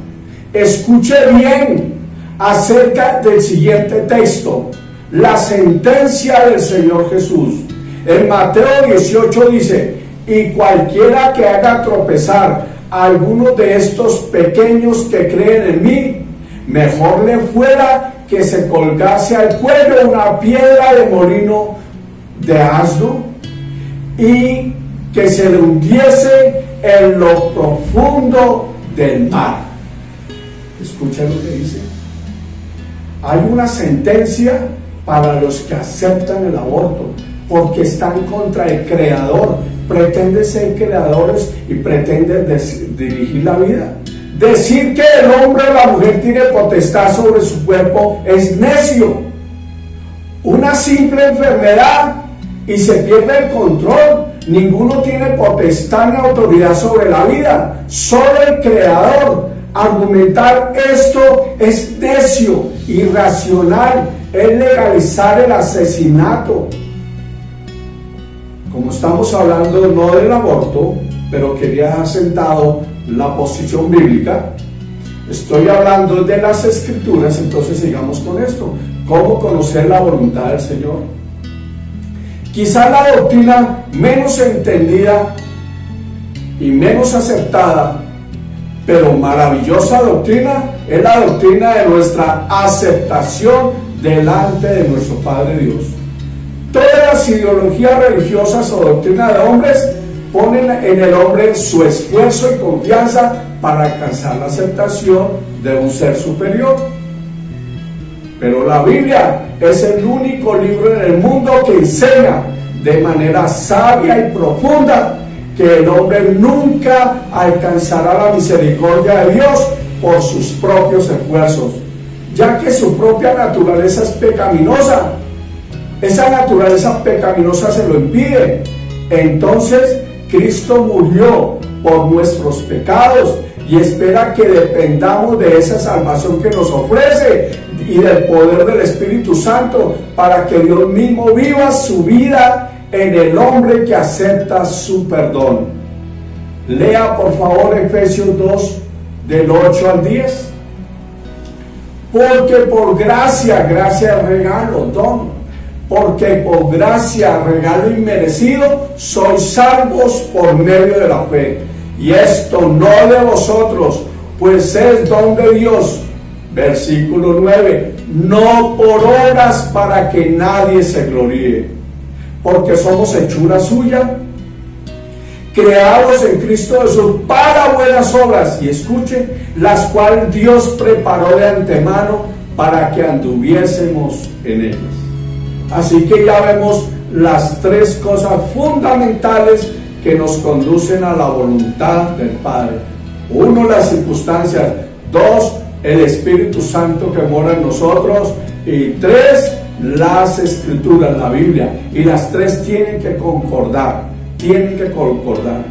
Escuche bien acerca del siguiente texto, la sentencia del Señor Jesús. En Mateo 18 dice: y cualquiera que haga tropezar a alguno de estos pequeños que creen en mí, mejor le fuera que se colgase al cuello una piedra de molino de asno y que se le hundiese en lo profundo del mar. Escucha lo que dice. hay una sentencia para los que aceptan el aborto, porque están contra el Creador, pretenden ser creadores y pretenden dirigir la vida. Decir que el hombre o la mujer tiene potestad sobre su cuerpo es necio. Una simple enfermedad y se pierde el control. Ninguno tiene potestad ni autoridad sobre la vida, solo el Creador. Argumentar esto es necio, irracional, es legalizar el asesinato. Como estamos hablando no del aborto, pero quería dejar sentado la posición bíblica, estoy hablando de las Escrituras, entonces sigamos con esto. ¿Cómo conocer la voluntad del Señor? Quizá la doctrina menos entendida y menos aceptada, pero maravillosa doctrina, es la doctrina de nuestra aceptación delante de nuestro Padre Dios. Todas las ideologías religiosas o doctrinas de hombres ponen en el hombre su esfuerzo y confianza para alcanzar la aceptación de un ser superior. Pero la Biblia es el único libro en el mundo que enseña de manera sabia y profunda que el hombre nunca alcanzará la misericordia de Dios por sus propios esfuerzos, ya que su propia naturaleza es pecaminosa. Esa naturaleza pecaminosa se lo impide. Entonces Cristo murió por nuestros pecados y espera que dependamos de esa salvación que nos ofrece y del poder del Espíritu Santo para que Dios mismo viva su vida en el hombre que acepta su perdón. Lea por favor Efesios 2 del 8 al 10. Porque por gracia, gracia es regalo, don. Porque por gracia, regalo inmerecido, sois salvos por medio de la fe. Y esto no de vosotros, pues es don de Dios. Versículo 9. No por obras para que nadie se gloríe, porque somos hechura suya, creados en Cristo Jesús para buenas obras, y escuche, las cuales Dios preparó de antemano para que anduviésemos en ellas. Así que ya vemos las tres cosas fundamentales que nos conducen a la voluntad del Padre. Uno, las circunstancias. Dos, el Espíritu Santo que mora en nosotros. Y tres, las Escrituras, la Biblia. Y las tres tienen que concordar. Tienen que concordar.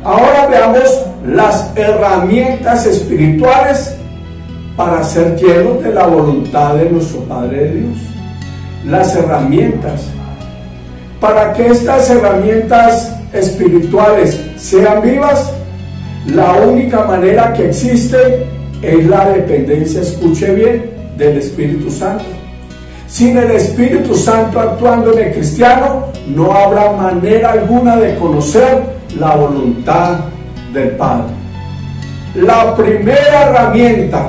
Ahora veamos las herramientas espirituales para ser llenos de la voluntad de nuestro Padre de Dios. Las herramientas. Para que estas herramientas espirituales sean vivas, la única manera que existe es la dependencia, escuche bien, del Espíritu Santo. Sin el Espíritu Santo actuando en el cristiano, no habrá manera alguna de conocer la voluntad del Padre. La primera herramienta,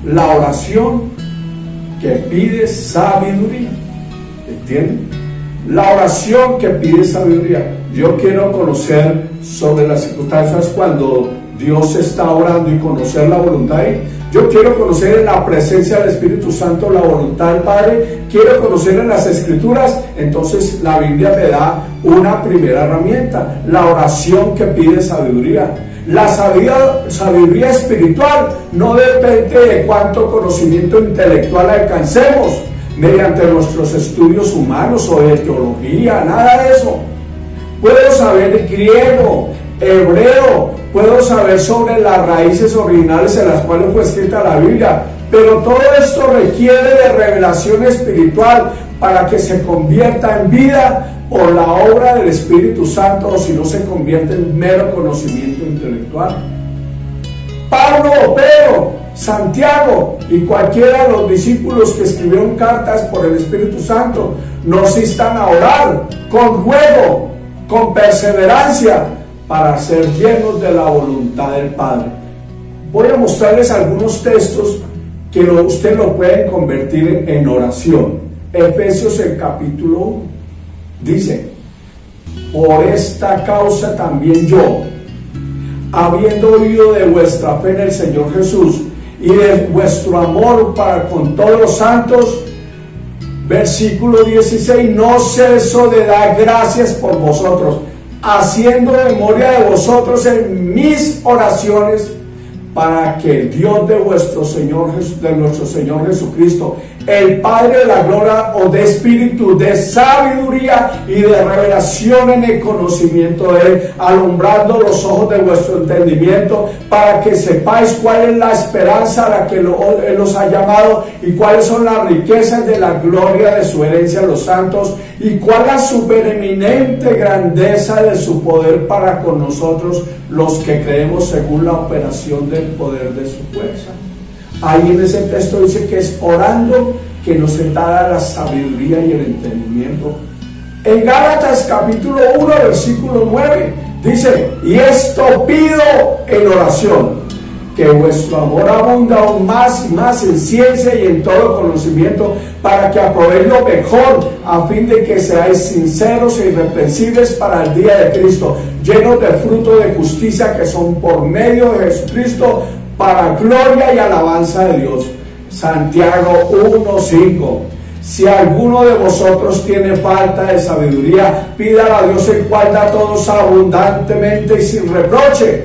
la oración, que pide sabiduría. ¿Entienden? La oración que pide sabiduría. Yo quiero conocer sobre las circunstancias cuando Dios está orando y conocer la voluntad de Él. Yo quiero conocer en la presencia del Espíritu Santo la voluntad del Padre. Quiero conocer en las Escrituras. Entonces la Biblia me da una primera herramienta, la oración que pide sabiduría. La sabiduría espiritual no depende de cuánto conocimiento intelectual alcancemos mediante nuestros estudios humanos o de teología, nada de eso. Puedo saber griego, hebreo, puedo saber sobre las raíces originales en las cuales fue escrita la Biblia, pero todo esto requiere de revelación espiritual para que se convierta en vida por la obra del Espíritu Santo, o si no se convierte en mero conocimiento intelectual. Pablo, Pedro, Santiago y cualquiera de los discípulos que escribieron cartas por el Espíritu Santo nos instan a orar con juego, con perseverancia, para ser llenos de la voluntad del Padre. Voy a mostrarles algunos textos que usted lo pueden convertir en oración. Efesios el capítulo 1 dice: por esta causa también yo, habiendo oído de vuestra fe en el Señor Jesús y de vuestro amor para con todos los santos. Versículo 16, no ceso de dar gracias por vosotros, haciendo memoria de vosotros en mis oraciones, para que el Dios de nuestro Señor Jesucristo, el Padre de la gloria, os dé espíritu de sabiduría y de revelación en el conocimiento de Él, alumbrando los ojos de vuestro entendimiento, para que sepáis cuál es la esperanza a la que Él los ha llamado, y cuáles son las riquezas de la gloria de su herencia en los santos, y cuál la supereminente grandeza de su poder para con nosotros, los que creemos, según la operación del poder de su fuerza. Ahí en ese texto dice que es orando que nos es dada la sabiduría y el entendimiento. En Gálatas capítulo 1 versículo 9 dice, y esto pido en oración, que vuestro amor abunda aún más y más en ciencia y en todo conocimiento, para que aprobéis lo mejor, a fin de que seáis sinceros e irreprensibles para el día de Cristo, llenos de fruto de justicia que son por medio de Jesucristo, para gloria y alabanza de Dios. Santiago 1:5. Si alguno de vosotros tiene falta de sabiduría, pídala a Dios, el cual da a todos abundantemente y sin reproche,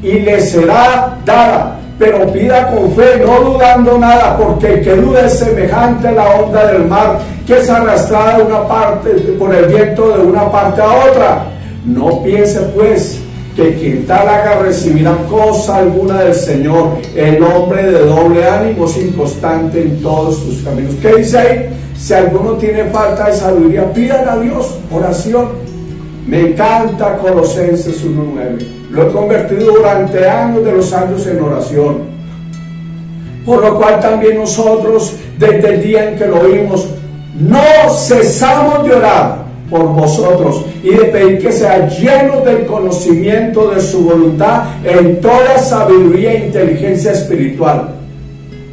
y le será dada. Pero pida con fe, no dudando nada, porque el que duda es semejante a la onda del mar, que es arrastrada de una parte por el viento de una parte a otra. No piense pues que quien tal haga recibirá cosa alguna del Señor. El hombre de doble ánimo es inconstante en todos sus caminos. ¿Qué dice ahí? Si alguno tiene falta de sabiduría, pídale a Dios, oración. Me encanta Colosenses 1:9. Lo he convertido durante años de los años en oración. Por lo cual también nosotros, desde el día en que lo oímos, no cesamos de orar por vosotros y de pedir que sean llenos del conocimiento de su voluntad en toda sabiduría e inteligencia espiritual.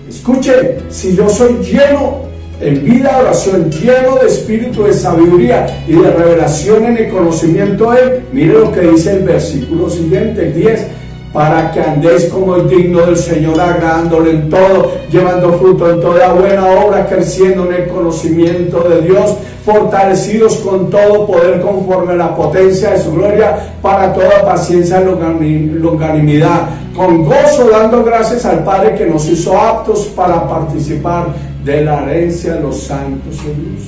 Escuchen, si yo soy lleno en vida de oración, lleno de espíritu de sabiduría y de revelación en el conocimiento de Él, mire lo que dice el versículo siguiente, el 10, para que andéis como es digno del Señor, agradándole en todo, llevando fruto en toda buena obra, creciendo en el conocimiento de Dios, fortalecidos con todo poder conforme a la potencia de su gloria, para toda paciencia y longanimidad, con gozo dando gracias al Padre que nos hizo aptos para participar de la herencia de los santos en luz.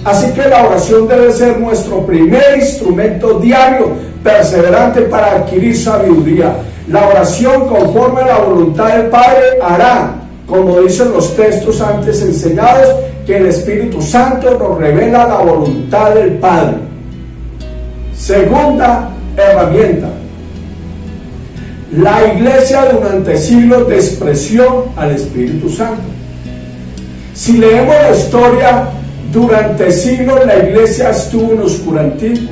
Así que la oración debe ser nuestro primer instrumento diario, perseverante para adquirir sabiduría. La oración, conforme a la voluntad del Padre, hará, como dicen los textos antes enseñados, que el Espíritu Santo nos revela la voluntad del Padre. Segunda herramienta. La iglesia durante siglos despreció al Espíritu Santo. Si leemos la historia, durante siglos la iglesia estuvo en oscurantismo.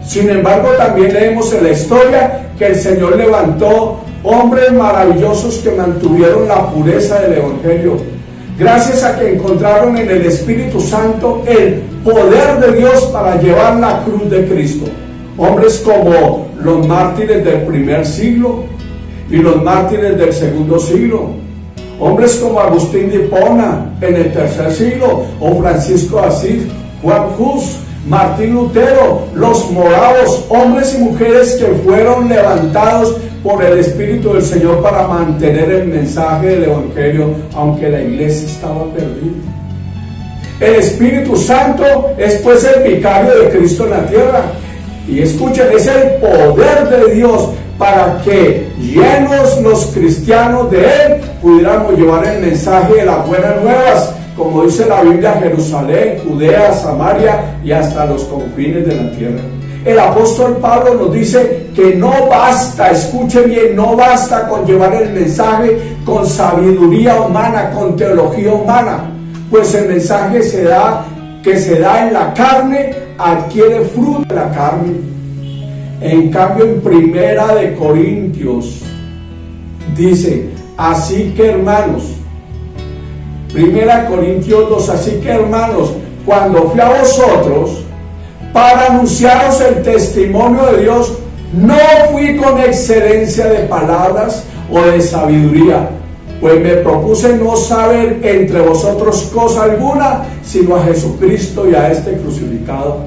Sin embargo, también leemos en la historia que el Señor levantó hombres maravillosos que mantuvieron la pureza del Evangelio, gracias a que encontraron en el Espíritu Santo el poder de Dios para llevar la cruz de Cristo. Hombres como los mártires del primer siglo y los mártires del segundo siglo. Hombres como Agustín de Hipona en el tercer siglo, o Francisco de Asís, Juan Hus, Martín Lutero, los moravos, hombres y mujeres que fueron levantados por el Espíritu del Señor para mantener el mensaje del Evangelio, aunque la iglesia estaba perdida. El Espíritu Santo es pues el vicario de Cristo en la tierra. Y escuchen, es el poder de Dios para que, llenos los cristianos de Él, pudiéramos llevar el mensaje de las buenas nuevas, como dice la Biblia, a Jerusalén, Judea, Samaria y hasta los confines de la tierra. El apóstol Pablo nos dice que no basta, escuchen bien, no basta con llevar el mensaje con sabiduría humana, con teología humana, pues el mensaje que se da en la carne adquiere fruto de la carne. En cambio, en Primera de Corintios dice, así que hermanos, Primera Corintios 2, así que hermanos, cuando fui a vosotros para anunciaros el testimonio de Dios, no fui con excelencia de palabras o de sabiduría, pues me propuse no saber entre vosotros cosa alguna, sino a Jesucristo y a este crucificado.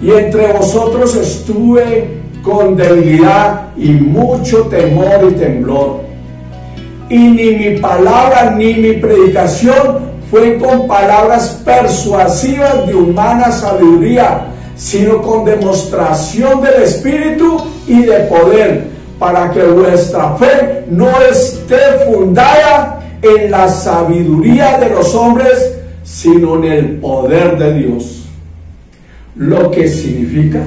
Y entre vosotros estuve con debilidad y mucho temor y temblor. Y ni mi palabra ni mi predicación fue con palabras persuasivas de humana sabiduría, sino con demostración del Espíritu y de poder, para que vuestra fe no esté fundada en la sabiduría de los hombres, sino en el poder de Dios. Lo que significa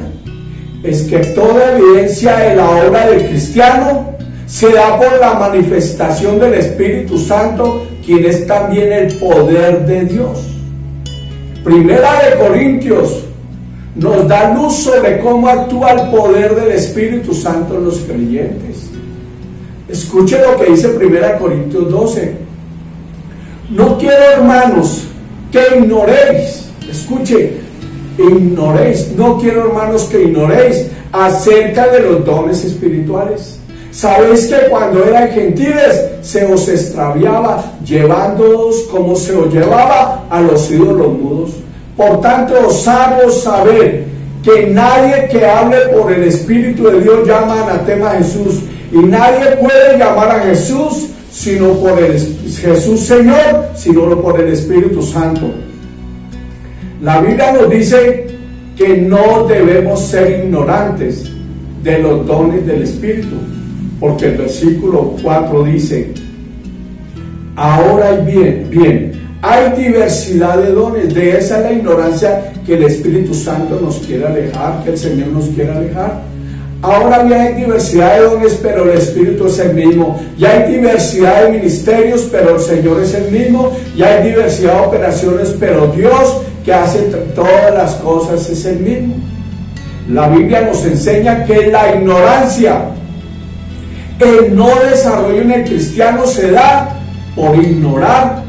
es que toda evidencia de la obra del cristiano se da por la manifestación del Espíritu Santo, quien es también el poder de Dios. Primera de Corintios nos da luz sobre cómo actúa el poder del Espíritu Santo en los creyentes. Escuche lo que dice 1 Corintios 12. No quiero, hermanos, que ignoréis. Escuche, ignoréis. No quiero, hermanos, que ignoréis acerca de los dones espirituales. Sabéis que cuando eran gentiles se os extraviaba, llevándoos como se os llevaba a los ídolos mudos. Por tanto, os hago saber que nadie que hable por el Espíritu de Dios llama anatema a Jesús, y nadie puede llamar a Jesús sino por el Jesús Señor, sino por el Espíritu Santo. La Biblia nos dice que no debemos ser ignorantes de los dones del Espíritu, porque el versículo 4 dice: ahora bien, hay diversidad de dones. De esa es la ignorancia que el Espíritu Santo nos quiere alejar, que el Señor nos quiere alejar. Ahora bien, hay diversidad de dones, pero el Espíritu es el mismo. Y hay diversidad de ministerios, pero el Señor es el mismo. Y hay diversidad de operaciones, pero Dios, que hace todas las cosas, es el mismo. La Biblia nos enseña que la ignorancia, el no desarrollo en el cristiano, se da por ignorar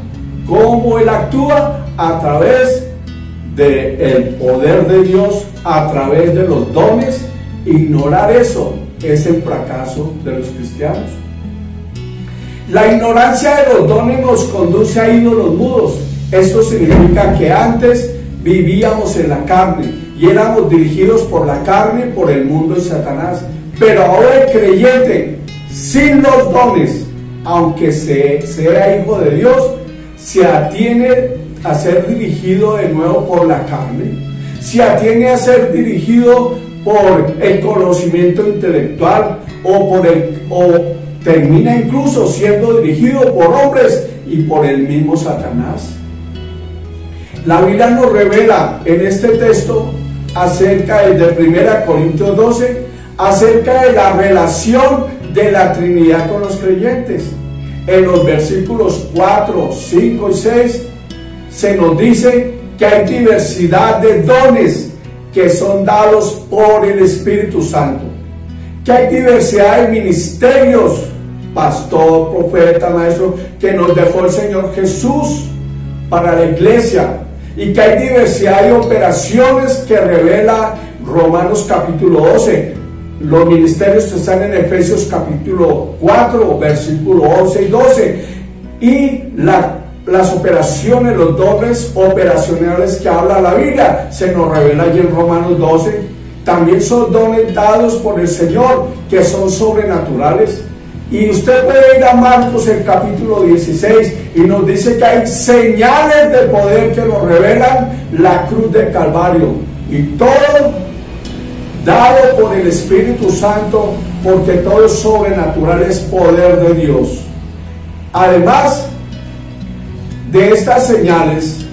cómo Él actúa a través del poder de Dios, a través de los dones. Ignorar eso es el fracaso de los cristianos. La ignorancia de los dones nos conduce a ídolos mudos. Esto significa que antes vivíamos en la carne y éramos dirigidos por la carne, por el mundo y Satanás. Pero ahora el creyente, sin los dones, aunque sea hijo de Dios, se atiene a ser dirigido de nuevo por la carne, se atiene a ser dirigido por el conocimiento intelectual, o termina incluso siendo dirigido por hombres y por el mismo Satanás. La Biblia nos revela en este texto acerca de 1 Corintios 12, acerca de la relación de la Trinidad con los creyentes. En los versículos 4, 5 y 6 se nos dice que hay diversidad de dones que son dados por el Espíritu Santo, que hay diversidad de ministerios, pastor, profeta, maestro, que nos dejó el Señor Jesús para la iglesia, y que hay diversidad de operaciones que revela Romanos capítulo 12. Los ministerios que están en Efesios capítulo 4, versículo 11 y 12, y las operaciones, los dones operacionales que habla la Biblia, se nos revela allí en Romanos 12. También son dones dados por el Señor, que son sobrenaturales. Y usted puede ir a Marcos el capítulo 16 y nos dice que hay señales de poder que nos revelan la cruz del Calvario, y todo dado por el Espíritu Santo, porque todo es sobrenatural, es poder de Dios. Además de estas señales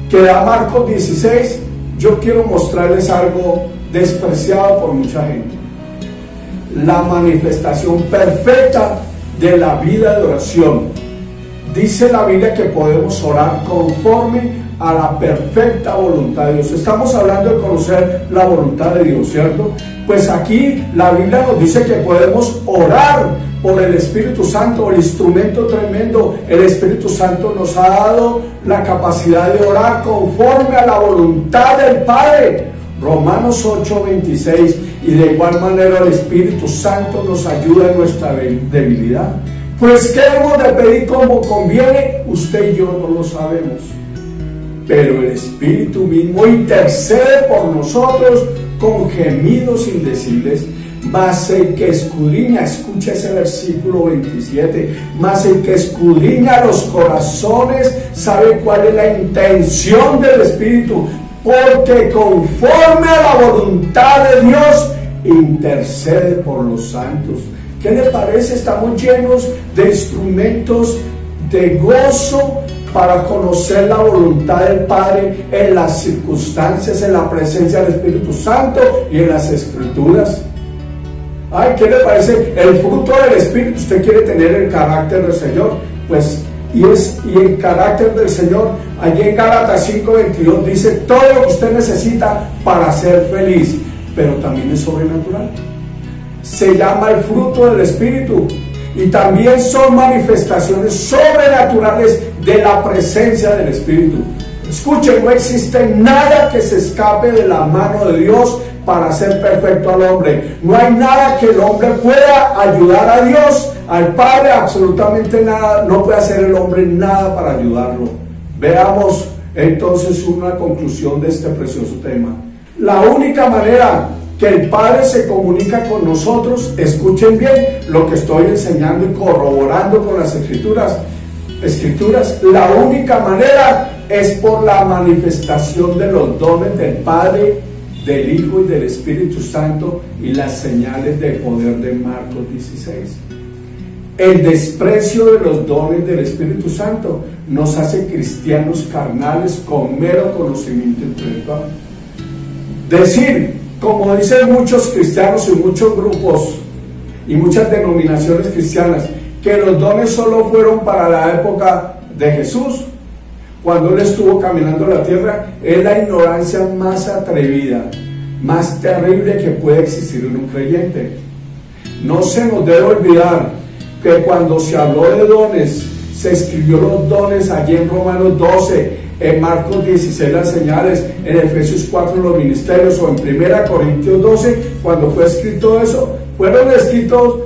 que da Marcos 16, yo quiero mostrarles algo despreciado por mucha gente: la manifestación perfecta de la vida de oración. Dice la Biblia que podemos orar conforme a la perfecta voluntad de Dios. Estamos hablando de conocer la voluntad de Dios, ¿cierto? Pues aquí la Biblia nos dice que podemos orar por el Espíritu Santo, el instrumento tremendo. El Espíritu Santo nos ha dado la capacidad de orar conforme a la voluntad del Padre. Romanos 8:26. y de igual manera el Espíritu Santo nos ayuda en nuestra debilidad. Pues ¿qué hemos de pedir como conviene? Usted y yo no lo sabemos, pero el Espíritu mismo intercede por nosotros con gemidos indecibles. Mas el que escudriña, escucha ese versículo 27, mas el que escudriña los corazones sabe cuál es la intención del Espíritu, porque conforme a la voluntad de Dios intercede por los santos. ¿Qué le parece? Estamos llenos de instrumentos de gozo para conocer la voluntad del Padre en las circunstancias, en la presencia del Espíritu Santo y en las Escrituras. Ay, ¿qué le parece? El fruto del Espíritu. Usted quiere tener el carácter del Señor, pues, y el carácter del Señor, allí en Gálatas 5:22 dice todo lo que usted necesita para ser feliz, pero también es sobrenatural. Se llama el fruto del Espíritu y también son manifestaciones sobrenaturales de la presencia del Espíritu. Escuchen, no existe nada que se escape de la mano de Dios para hacer perfecto al hombre. No hay nada que el hombre pueda ayudar a Dios, al Padre, absolutamente nada. No puede hacer el hombre nada para ayudarlo. Veamos entonces una conclusión de este precioso tema. La única manera que el Padre se comunica con nosotros, escuchen bien lo que estoy enseñando y corroborando con las escrituras, la única manera es por la manifestación de los dones del Padre, del Hijo y del Espíritu Santo y las señales de poder de Marcos 16. El desprecio de los dones del Espíritu Santo nos hace cristianos carnales con mero conocimiento intelectual. Decir, como dicen muchos cristianos y muchos grupos y muchas denominaciones cristianas, que los dones solo fueron para la época de Jesús, cuando Él estuvo caminando la tierra, es la ignorancia más atrevida, más terrible que puede existir en un creyente. No se nos debe olvidar que cuando se habló de dones, se escribió los dones allí en Romanos 12, en Marcos 16 las señales, en Efesios 4 los ministerios, o en 1 Corintios 12, cuando fue escrito eso, fueron escritos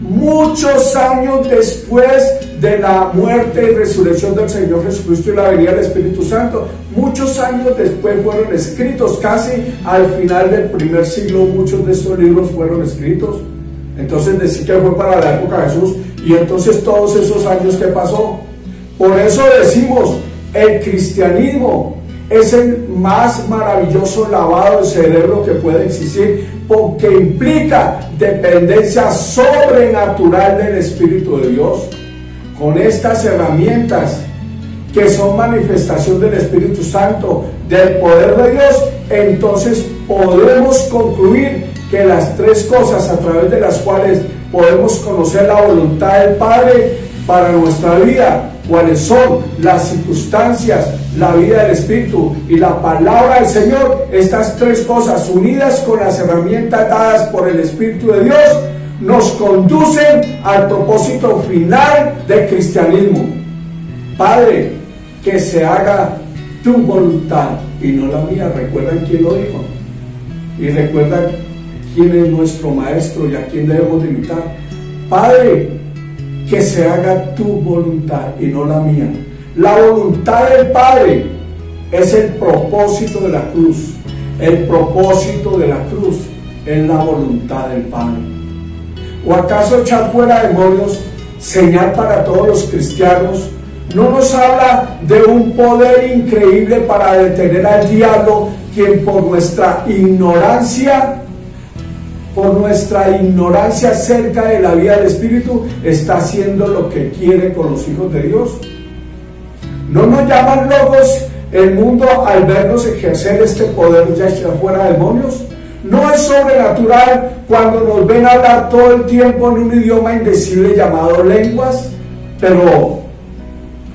muchos años después de la muerte y resurrección del Señor Jesucristo y la venida del Espíritu Santo. Muchos años después fueron escritos, casi al final del primer siglo muchos de estos libros fueron escritos. Entonces decir que fue para la época de Jesús, y entonces todos esos años ¿qué pasó? Por eso decimos, el cristianismo es el más maravilloso lavado de cerebro que puede existir, porque implica dependencia sobrenatural del Espíritu de Dios. Con estas herramientas, que son manifestación del Espíritu Santo, del poder de Dios, entonces podemos concluir que las tres cosas a través de las cuales podemos conocer la voluntad del Padre para nuestra vida, cuáles son las circunstancias, la vida del Espíritu y la palabra del Señor, estas tres cosas unidas con las herramientas dadas por el Espíritu de Dios, nos conducen al propósito final del cristianismo. Padre, que se haga tu voluntad y no la mía. ¿Recuerdan quién lo dijo? Y recuerdan quién es nuestro maestro y a quién debemos de imitar. Padre, que se haga tu voluntad y no la mía. La voluntad del Padre es el propósito de la cruz. El propósito de la cruz es la voluntad del Padre. ¿O acaso echar fuera demonios, señal para todos los cristianos, no nos habla de un poder increíble para detener al diablo, quien por nuestra ignorancia acerca de la vida del Espíritu, está haciendo lo que quiere con los hijos de Dios? ¿No nos llaman locos el mundo al vernos ejercer este poder ya echar fuera demonios? ¿No es sobrenatural cuando nos ven hablar todo el tiempo en un idioma indecible llamado lenguas? Pero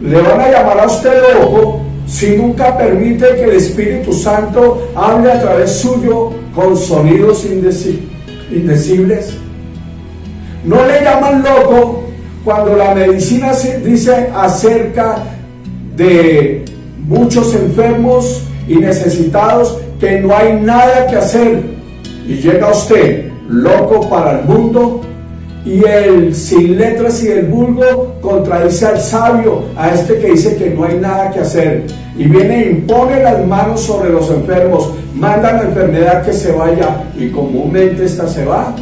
le van a llamar a usted loco si nunca permite que el Espíritu Santo hable a través suyo con sonidos indecibles. No le llaman loco cuando la medicina dice acerca de muchos enfermos y necesitados que no hay nada que hacer, Y llega usted, loco para el mundo, y el sin letras y el vulgo contradice al sabio, a este que dice que no hay nada que hacer. Y viene e impone las manos sobre los enfermos, manda la enfermedad que se vaya, y comúnmente esta se va.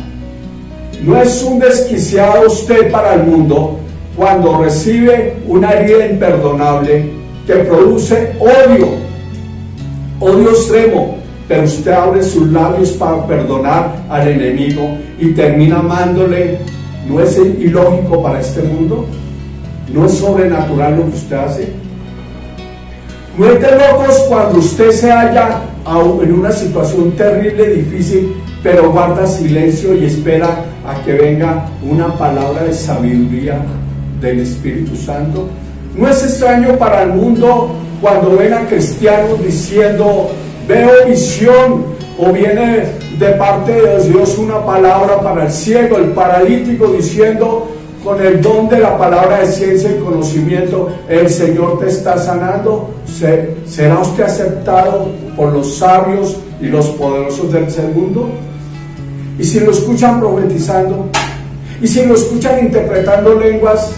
¿No es un desquiciado usted para el mundo cuando recibe una herida imperdonable que produce odio extremo, pero usted abre sus labios para perdonar al enemigo y termina amándole? ¿No es ilógico para este mundo? ¿No es sobrenatural lo que usted hace? ¿No es de locos cuando usted se halla en una situación terrible, difícil, pero guarda silencio y espera a que venga una palabra de sabiduría del Espíritu Santo? ¿No es extraño para el mundo cuando ven a cristianos diciendo veo visión, o viene de parte de Dios una palabra para el ciego, el paralítico diciendo con el don de la palabra de ciencia y conocimiento el Señor te está sanando? ¿Será usted aceptado por los sabios y los poderosos del mundo? Y si lo escuchan profetizando, y si lo escuchan interpretando lenguas,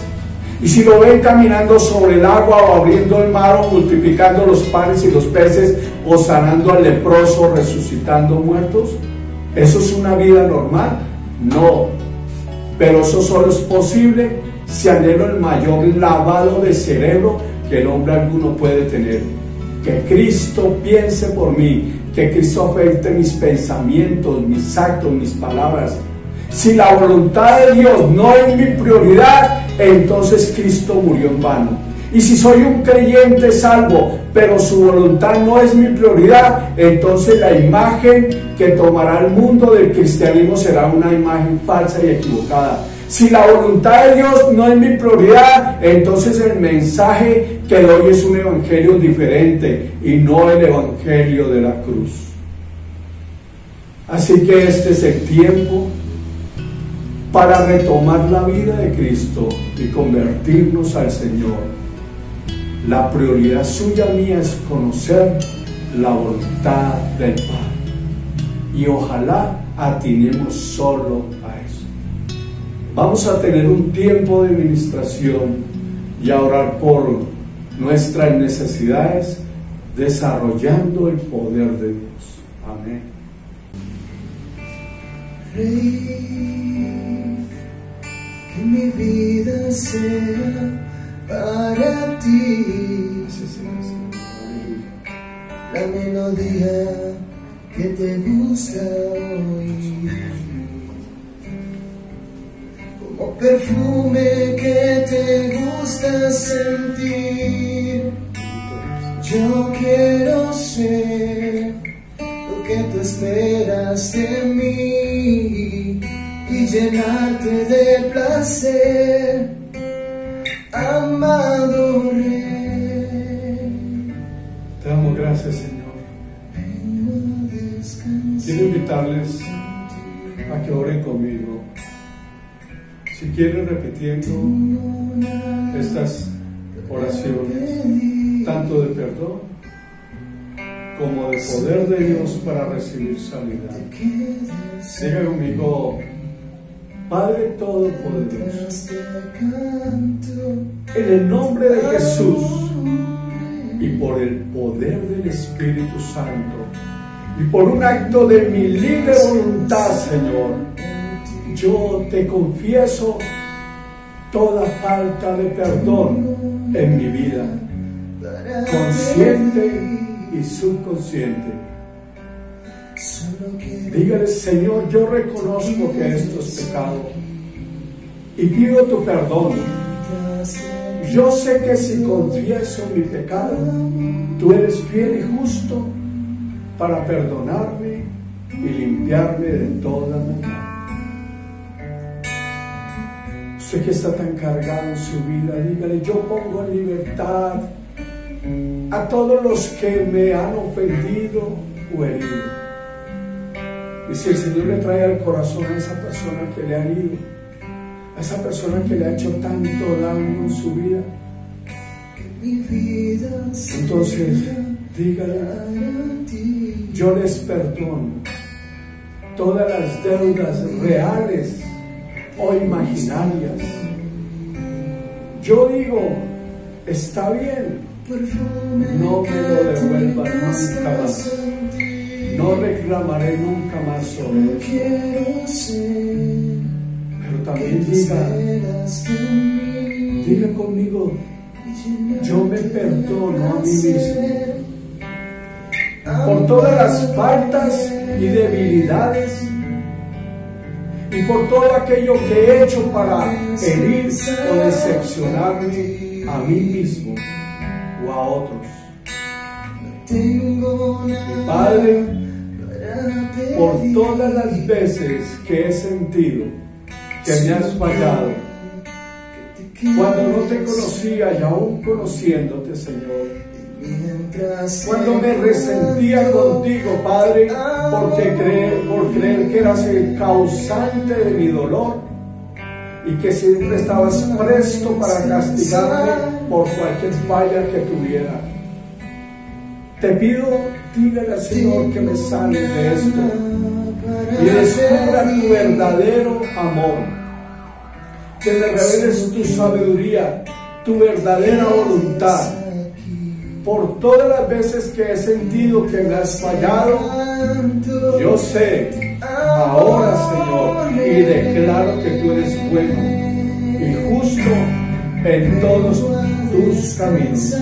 y si lo ven caminando sobre el agua, o abriendo el mar, o multiplicando los panes y los peces, o sanando al leproso, resucitando muertos, ¿eso es una vida normal? No, pero eso solo es posible si anhelo el mayor lavado de cerebro que el hombre alguno puede tener. Que Cristo piense por mí, que Cristo afecte mis pensamientos, mis actos, mis palabras. Si la voluntad de Dios no es mi prioridad, entonces Cristo murió en vano. Y si soy un creyente salvo, pero su voluntad no es mi prioridad, entonces la imagen que tomará el mundo del cristianismo será una imagen falsa y equivocada. Si la voluntad de Dios no es mi prioridad, entonces el mensaje que doy es un evangelio diferente y no el evangelio de la cruz. Así que este es el tiempo para retomar la vida de Cristo y convertirnos al Señor. La prioridad suya mía es conocer la voluntad del Padre, y ojalá atinemos solo a eso. Vamos a tener un tiempo de ministración y a orar por nuestras necesidades, desarrollando el poder de Dios. Amén. Rey, que mi vida sea para ti la melodía que te gusta oír, como perfume que te gusta sentir. Yo quiero ser lo que tú esperas de mí y llenarte de placer, amado Rey. Te damos gracias, Señor. Quiero invitarles a que oren conmigo. Si quieren, repitiendo estas oraciones, tanto de perdón como de poder de Dios para recibir sanidad. Diga conmigo: Padre Todopoderoso, en el nombre de Jesús y por el poder del Espíritu Santo y por un acto de mi libre voluntad, Señor, yo te confieso toda falta de perdón en mi vida, consciente y subconsciente. Dígale: Señor, yo reconozco que esto es pecado y pido tu perdón. Yo sé que si confieso mi pecado, tú eres fiel y justo para perdonarme y limpiarme de toda maldad. Usted que está tan cargado en su vida, dígale: yo pongo en libertad a todos los que me han ofendido o herido. Y si el Señor le trae al corazón a esa persona que le ha herido, a esa persona que le ha hecho tanto daño en su vida, entonces dígale: yo les perdono todas las deudas reales o imaginarias. Yo digo, está bien, no me lo devuelvan nunca más. No reclamaré nunca más sobre eso. Pero también diga conmigo, yo me perdono a mí mismo por todas las faltas y debilidades y por todo aquello que he hecho para herir o decepcionarme a mí mismo o a otros. Mi Padre, por todas las veces que he sentido que me has fallado, cuando no te conocía y aún conociéndote, Señor, cuando me resentía contigo, Padre, por creer que eras el causante de mi dolor y que siempre estabas presto para castigarme por cualquier falla que tuviera. Te pido, dígale al Señor que me sane de esto y descubra tu verdadero amor, que me reveles tu sabiduría, tu verdadera voluntad. Por todas las veces que he sentido que me has fallado, yo sé ahora, Señor, y declaro que tú eres bueno y justo en todos tus caminos.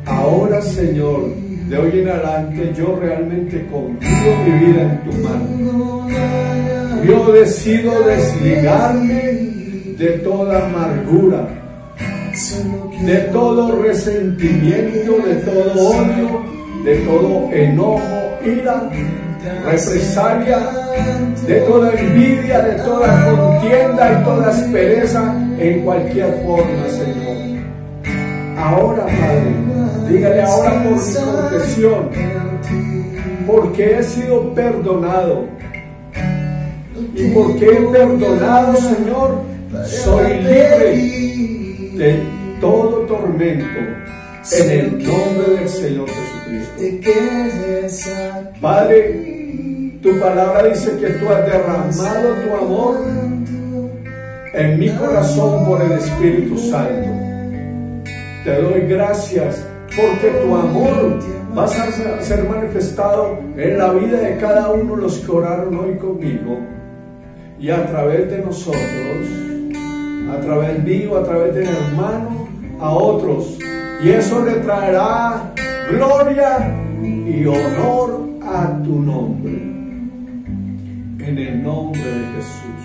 Ahora, Señor, de hoy en adelante yo realmente confío mi vida en tu mano. Yo decido desligarme de toda amargura, de todo resentimiento, de todo odio, de todo enojo, ira, represalia, de toda envidia, de toda contienda y toda aspereza en cualquier forma, Señor. Ahora, Padre, dígale ahora por mi confesión, porque he sido perdonado. Y porque he perdonado, Señor, soy libre de todo tormento en el nombre del Señor Jesucristo. Padre, tu palabra dice que tú has derramado tu amor en mi corazón por el Espíritu Santo. Te doy gracias porque tu amor va a ser manifestado en la vida de cada uno de los que oraron hoy conmigo y a través de nosotros, a través mío, a través del hermano, a otros. Y eso le traerá gloria y honor a tu nombre. En el nombre de Jesús.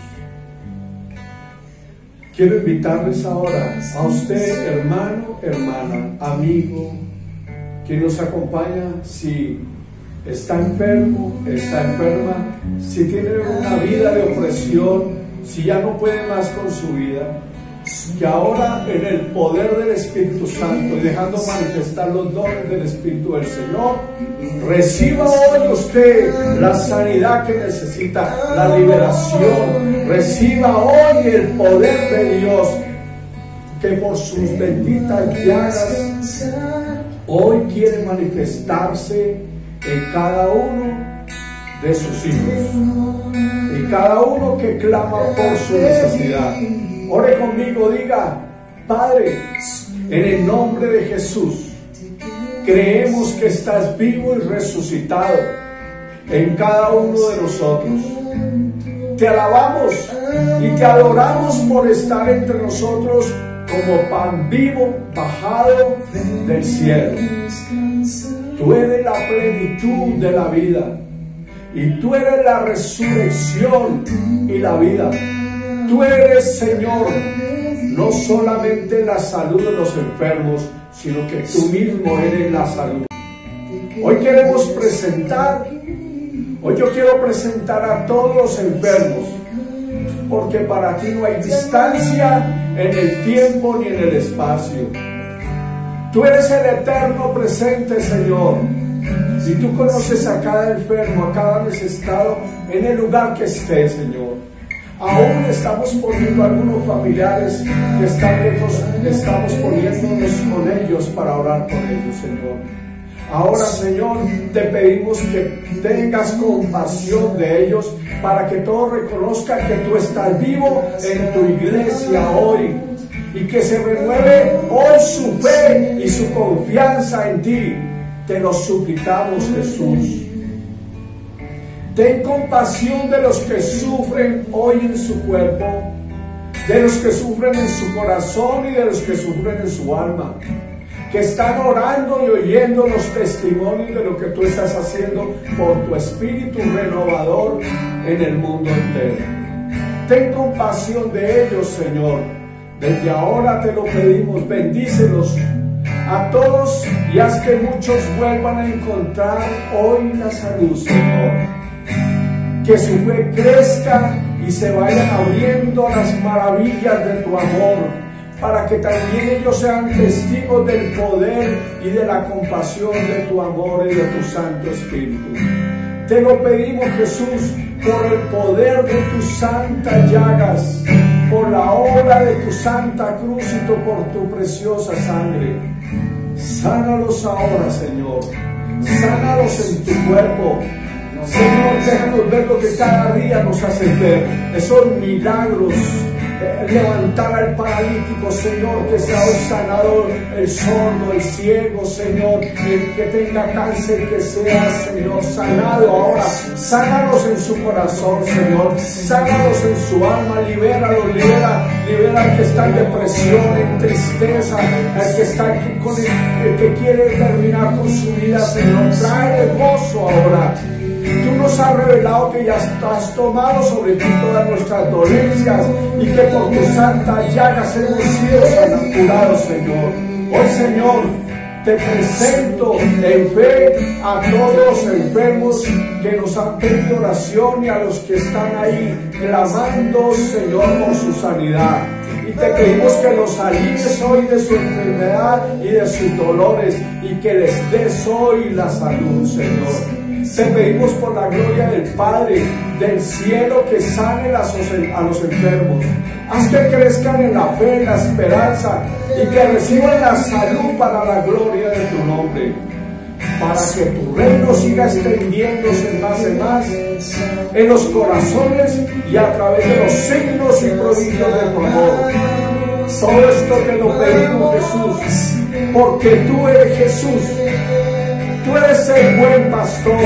Quiero invitarles ahora a usted, hermano, hermana, amigo, que nos acompaña, si está enfermo, está enferma, si tiene una vida de opresión, si ya no puede más con su vida, que ahora en el poder del Espíritu Santo y dejando manifestar los dones del Espíritu del Señor, reciba hoy usted la sanidad que necesita, la liberación. Reciba hoy el poder de Dios, que por sus benditas llagas hoy quiere manifestarse en cada uno de sus hijos, en cada uno que clama por su necesidad. Ore conmigo, diga: Padre, en el nombre de Jesús, creemos que estás vivo y resucitado en cada uno de nosotros. Te alabamos y te adoramos por estar entre nosotros como pan vivo bajado del cielo. Tú eres la plenitud de la vida y tú eres la resurrección y la vida. Tú eres, Señor, no solamente la salud de los enfermos, sino que tú mismo eres la salud. Hoy queremos presentar, hoy yo quiero presentar a todos los enfermos, porque para ti no hay distancia en el tiempo ni en el espacio. Tú eres el eterno presente, Señor, y tú conoces a cada enfermo, a cada necesitado en el lugar que esté, Señor. Aún estamos poniendo a algunos familiares que están lejos, estamos poniéndonos con ellos para orar por ellos, Señor. Ahora, Señor, te pedimos que tengas compasión de ellos para que todos reconozcan que tú estás vivo en tu iglesia hoy y que se renueve hoy su fe y su confianza en ti. Te lo suplicamos, Jesús. Ten compasión de los que sufren hoy en su cuerpo, de los que sufren en su corazón y de los que sufren en su alma, que están orando y oyendo los testimonios de lo que tú estás haciendo por tu espíritu renovador en el mundo entero. Ten compasión de ellos, Señor. Desde ahora te lo pedimos, bendícelos a todos y haz que muchos vuelvan a encontrar hoy la salud, Señor. Que su fe crezca y se vayan abriendo las maravillas de tu amor, para que también ellos sean testigos del poder y de la compasión de tu amor y de tu Santo Espíritu. Te lo pedimos, Jesús, por el poder de tus santas llagas, por la obra de tu santa cruz y por tu preciosa sangre. Sánalos ahora, Señor. Sánalos en tu cuerpo. Señor, déjanos ver lo que cada día nos hace ver, esos milagros, levantar al paralítico, Señor, que sea hoy sanado el sordo, el ciego, Señor, el que tenga cáncer, que sea, Señor, sanado ahora. Sánalos en su corazón, Señor, sánalos en su alma, libéralo, libera al que está en depresión, en tristeza, al que está con el que quiere terminar con su vida, Señor, trae gozo ahora. Tú nos has revelado que ya has tomado sobre ti todas nuestras dolencias y que por tus santas llagas hemos sido curados, Señor. Hoy, Señor, te presento en fe a todos los enfermos que nos han pedido oración y a los que están ahí clamando, Señor, por su sanidad. Y te pedimos que los alivies hoy de su enfermedad y de sus dolores y que les des hoy la salud, Señor. Te pedimos por la gloria del Padre del cielo que sane a los enfermos. Haz que crezcan en la fe, en la esperanza y que reciban la salud para la gloria de tu nombre. Para que tu reino siga extendiéndose más y más en los corazones y a través de los signos y prodigios de tu amor. Todo esto te lo pedimos, Jesús, porque tú eres Jesús. Tú eres el buen pastor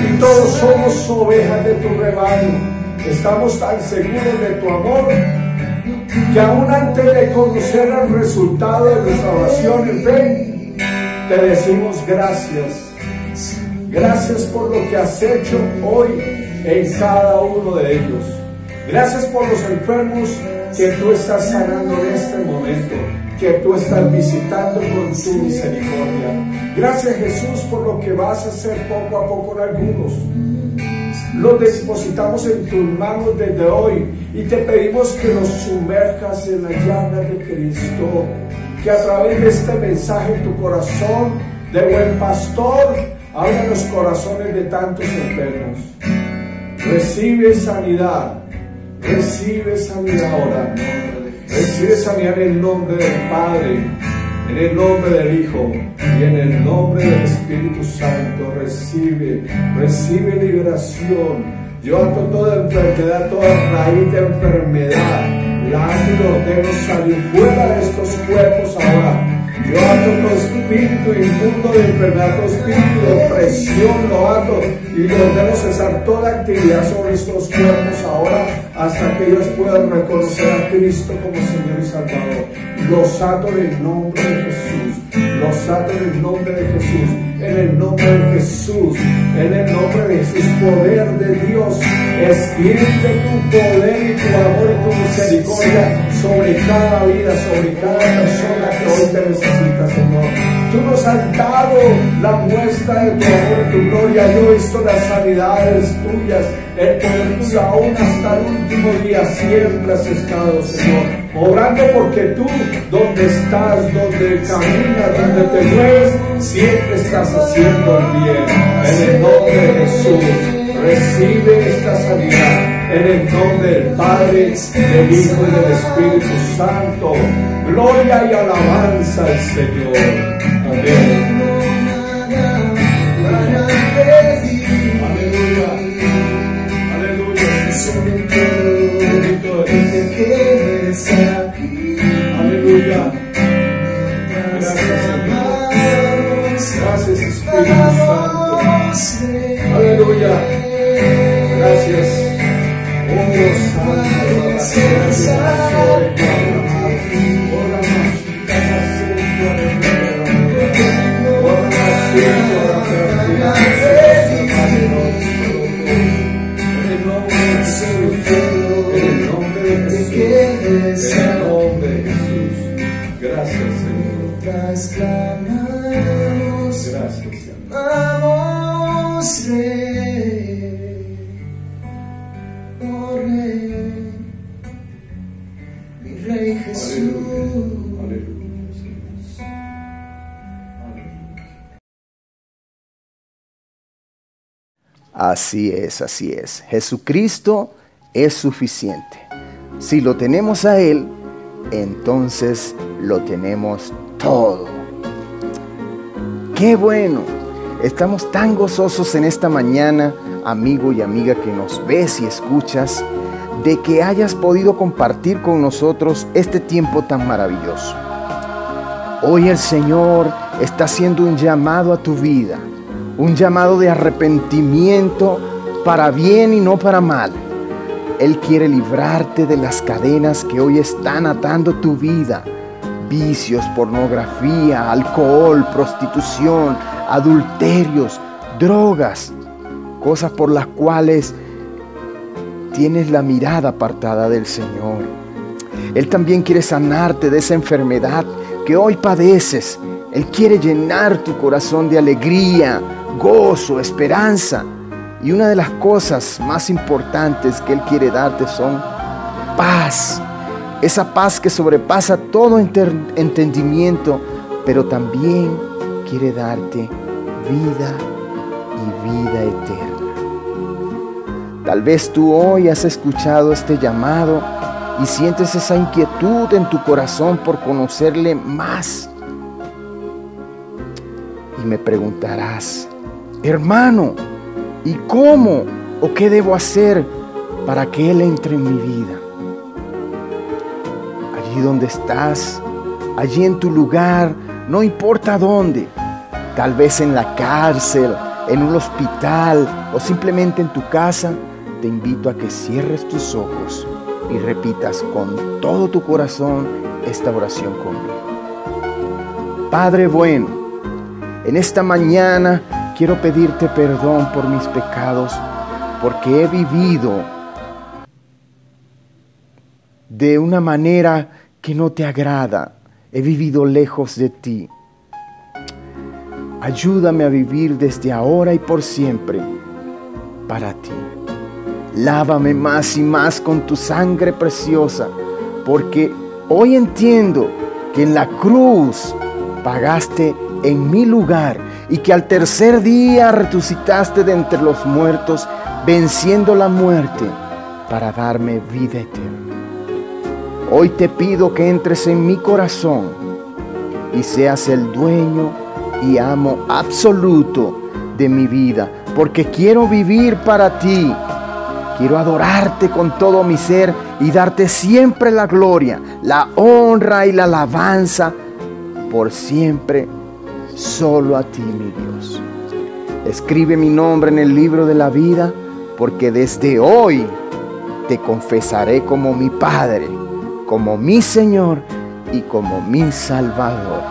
y todos somos ovejas de tu rebaño. Estamos tan seguros de tu amor que aún antes de conocer el resultado de nuestra oración en fe, te decimos gracias. Gracias por lo que has hecho hoy en cada uno de ellos. Gracias por los enfermos que tú estás sanando en este momento, que tú estás visitando con tu misericordia. Gracias, Jesús, por lo que vas a hacer poco a poco en algunos. Los depositamos en tus manos desde hoy y te pedimos que los sumerjas en la llama de Cristo, que a través de este mensaje tu corazón de buen pastor abra los corazones de tantos enfermos. Recibe sanidad ahora. Recibe sanidad en el nombre del Padre, en el nombre del Hijo y en el nombre del Espíritu Santo. Recibe liberación. Yo ato toda enfermedad, toda raíz de enfermedad, la ato y ordeno salir fuera de estos cuerpos ahora. Yo ato todo espíritu inmundo de enfermedad, todo espíritu de opresión, lo ato y le ordeno cesar toda actividad sobre estos cuerpos ahora, hasta que ellos puedan reconocer a Cristo como Señor y Salvador. Los ato en el nombre de Jesús, los ato en el nombre de Jesús, en el nombre de Jesús, en el nombre de Jesús. Poder de Dios, extiende tu poder y tu amor y tu misericordia sobre cada vida, sobre cada persona que hoy te necesita, Señor. Tú nos has dado la muestra de tu amor y tu gloria. Yo he visto las sanidades tuyas, el poder tuyo aún hasta el último día. Siempre has estado, Señor, obrando, porque tú, donde estás, donde caminas, donde te mueves, siempre estás haciendo el bien. En el nombre de Jesús, recibe esta sanidad. En el nombre del Padre, del Hijo y del Espíritu Santo. Gloria y alabanza al Señor. Amén. es Rey, oh Rey, mi Rey Jesús. Así es, así es. Jesucristo es suficiente. Si lo tenemos a Él, entonces lo tenemos todo. ¡Qué bueno! Estamos tan gozosos en esta mañana, amigo y amiga que nos ves y escuchas, de que hayas podido compartir con nosotros este tiempo tan maravilloso. Hoy el Señor está haciendo un llamado a tu vida, un llamado de arrepentimiento para bien y no para mal. Él quiere librarte de las cadenas que hoy están atando tu vida. Vicios, pornografía, alcohol, prostitución, adulterios, drogas. Cosas por las cuales tienes la mirada apartada del Señor. Él también quiere sanarte de esa enfermedad que hoy padeces. Él quiere llenar tu corazón de alegría, gozo, esperanza. Y una de las cosas más importantes que Él quiere darte son paz. Esa paz que sobrepasa todo entendimiento, pero también quiere darte vida y vida eterna. Tal vez tú hoy has escuchado este llamado y sientes esa inquietud en tu corazón por conocerle más. Y me preguntarás, hermano, ¿y cómo o qué debo hacer para que Él entre en mi vida? Allí donde estás, allí en tu lugar, no importa dónde, tal vez en la cárcel, en un hospital o simplemente en tu casa, te invito a que cierres tus ojos y repitas con todo tu corazón esta oración conmigo. Padre bueno, en esta mañana quiero pedirte perdón por mis pecados, porque he vivido de una manera que no te agrada. He vivido lejos de ti. Ayúdame a vivir desde ahora y por siempre para ti. Lávame más y más con tu sangre preciosa, porque hoy entiendo que en la cruz pagaste en mi lugar y que al tercer día resucitaste de entre los muertos, venciendo la muerte para darme vida eterna. Hoy te pido que entres en mi corazón y seas el dueño y amo absoluto de mi vida, porque quiero vivir para ti. Quiero adorarte con todo mi ser y darte siempre la gloria, la honra y la alabanza por siempre, solo a ti, mi Dios. Escribe mi nombre en el libro de la vida, porque desde hoy te confesaré como mi Padre, como mi Señor y como mi Salvador.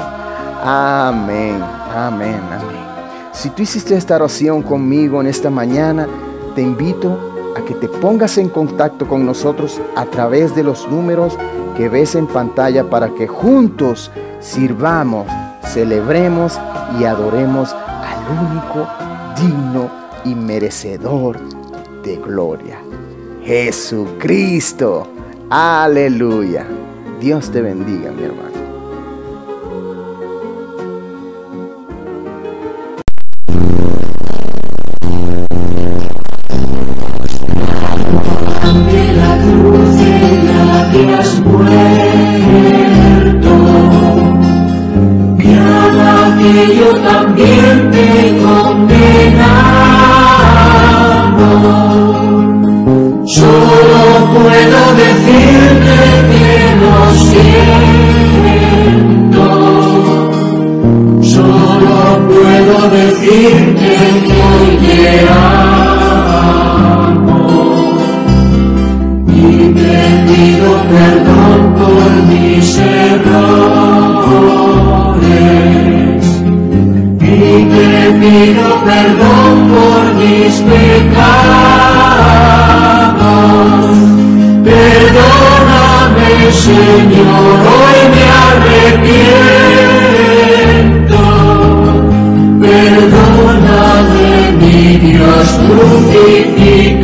Amén, amén, amén. Si tú hiciste esta oración conmigo en esta mañana, te invito a que te pongas en contacto con nosotros a través de los números que ves en pantalla para que juntos sirvamos, celebremos y adoremos al único, digno y merecedor de gloria, Jesucristo. Aleluya. Dios te bendiga, mi hermano. Ante la cruz en la que has muerto, que haga que yo también te condenado. Solo puedo decirte que lo siento. Solo puedo decirte que hoy te amo. Y te pido perdón por mis errores. Y te pido perdón por mis pecados. Perdóname, Señor, hoy me arrepiento. Perdóname, mi Dios. crucificado.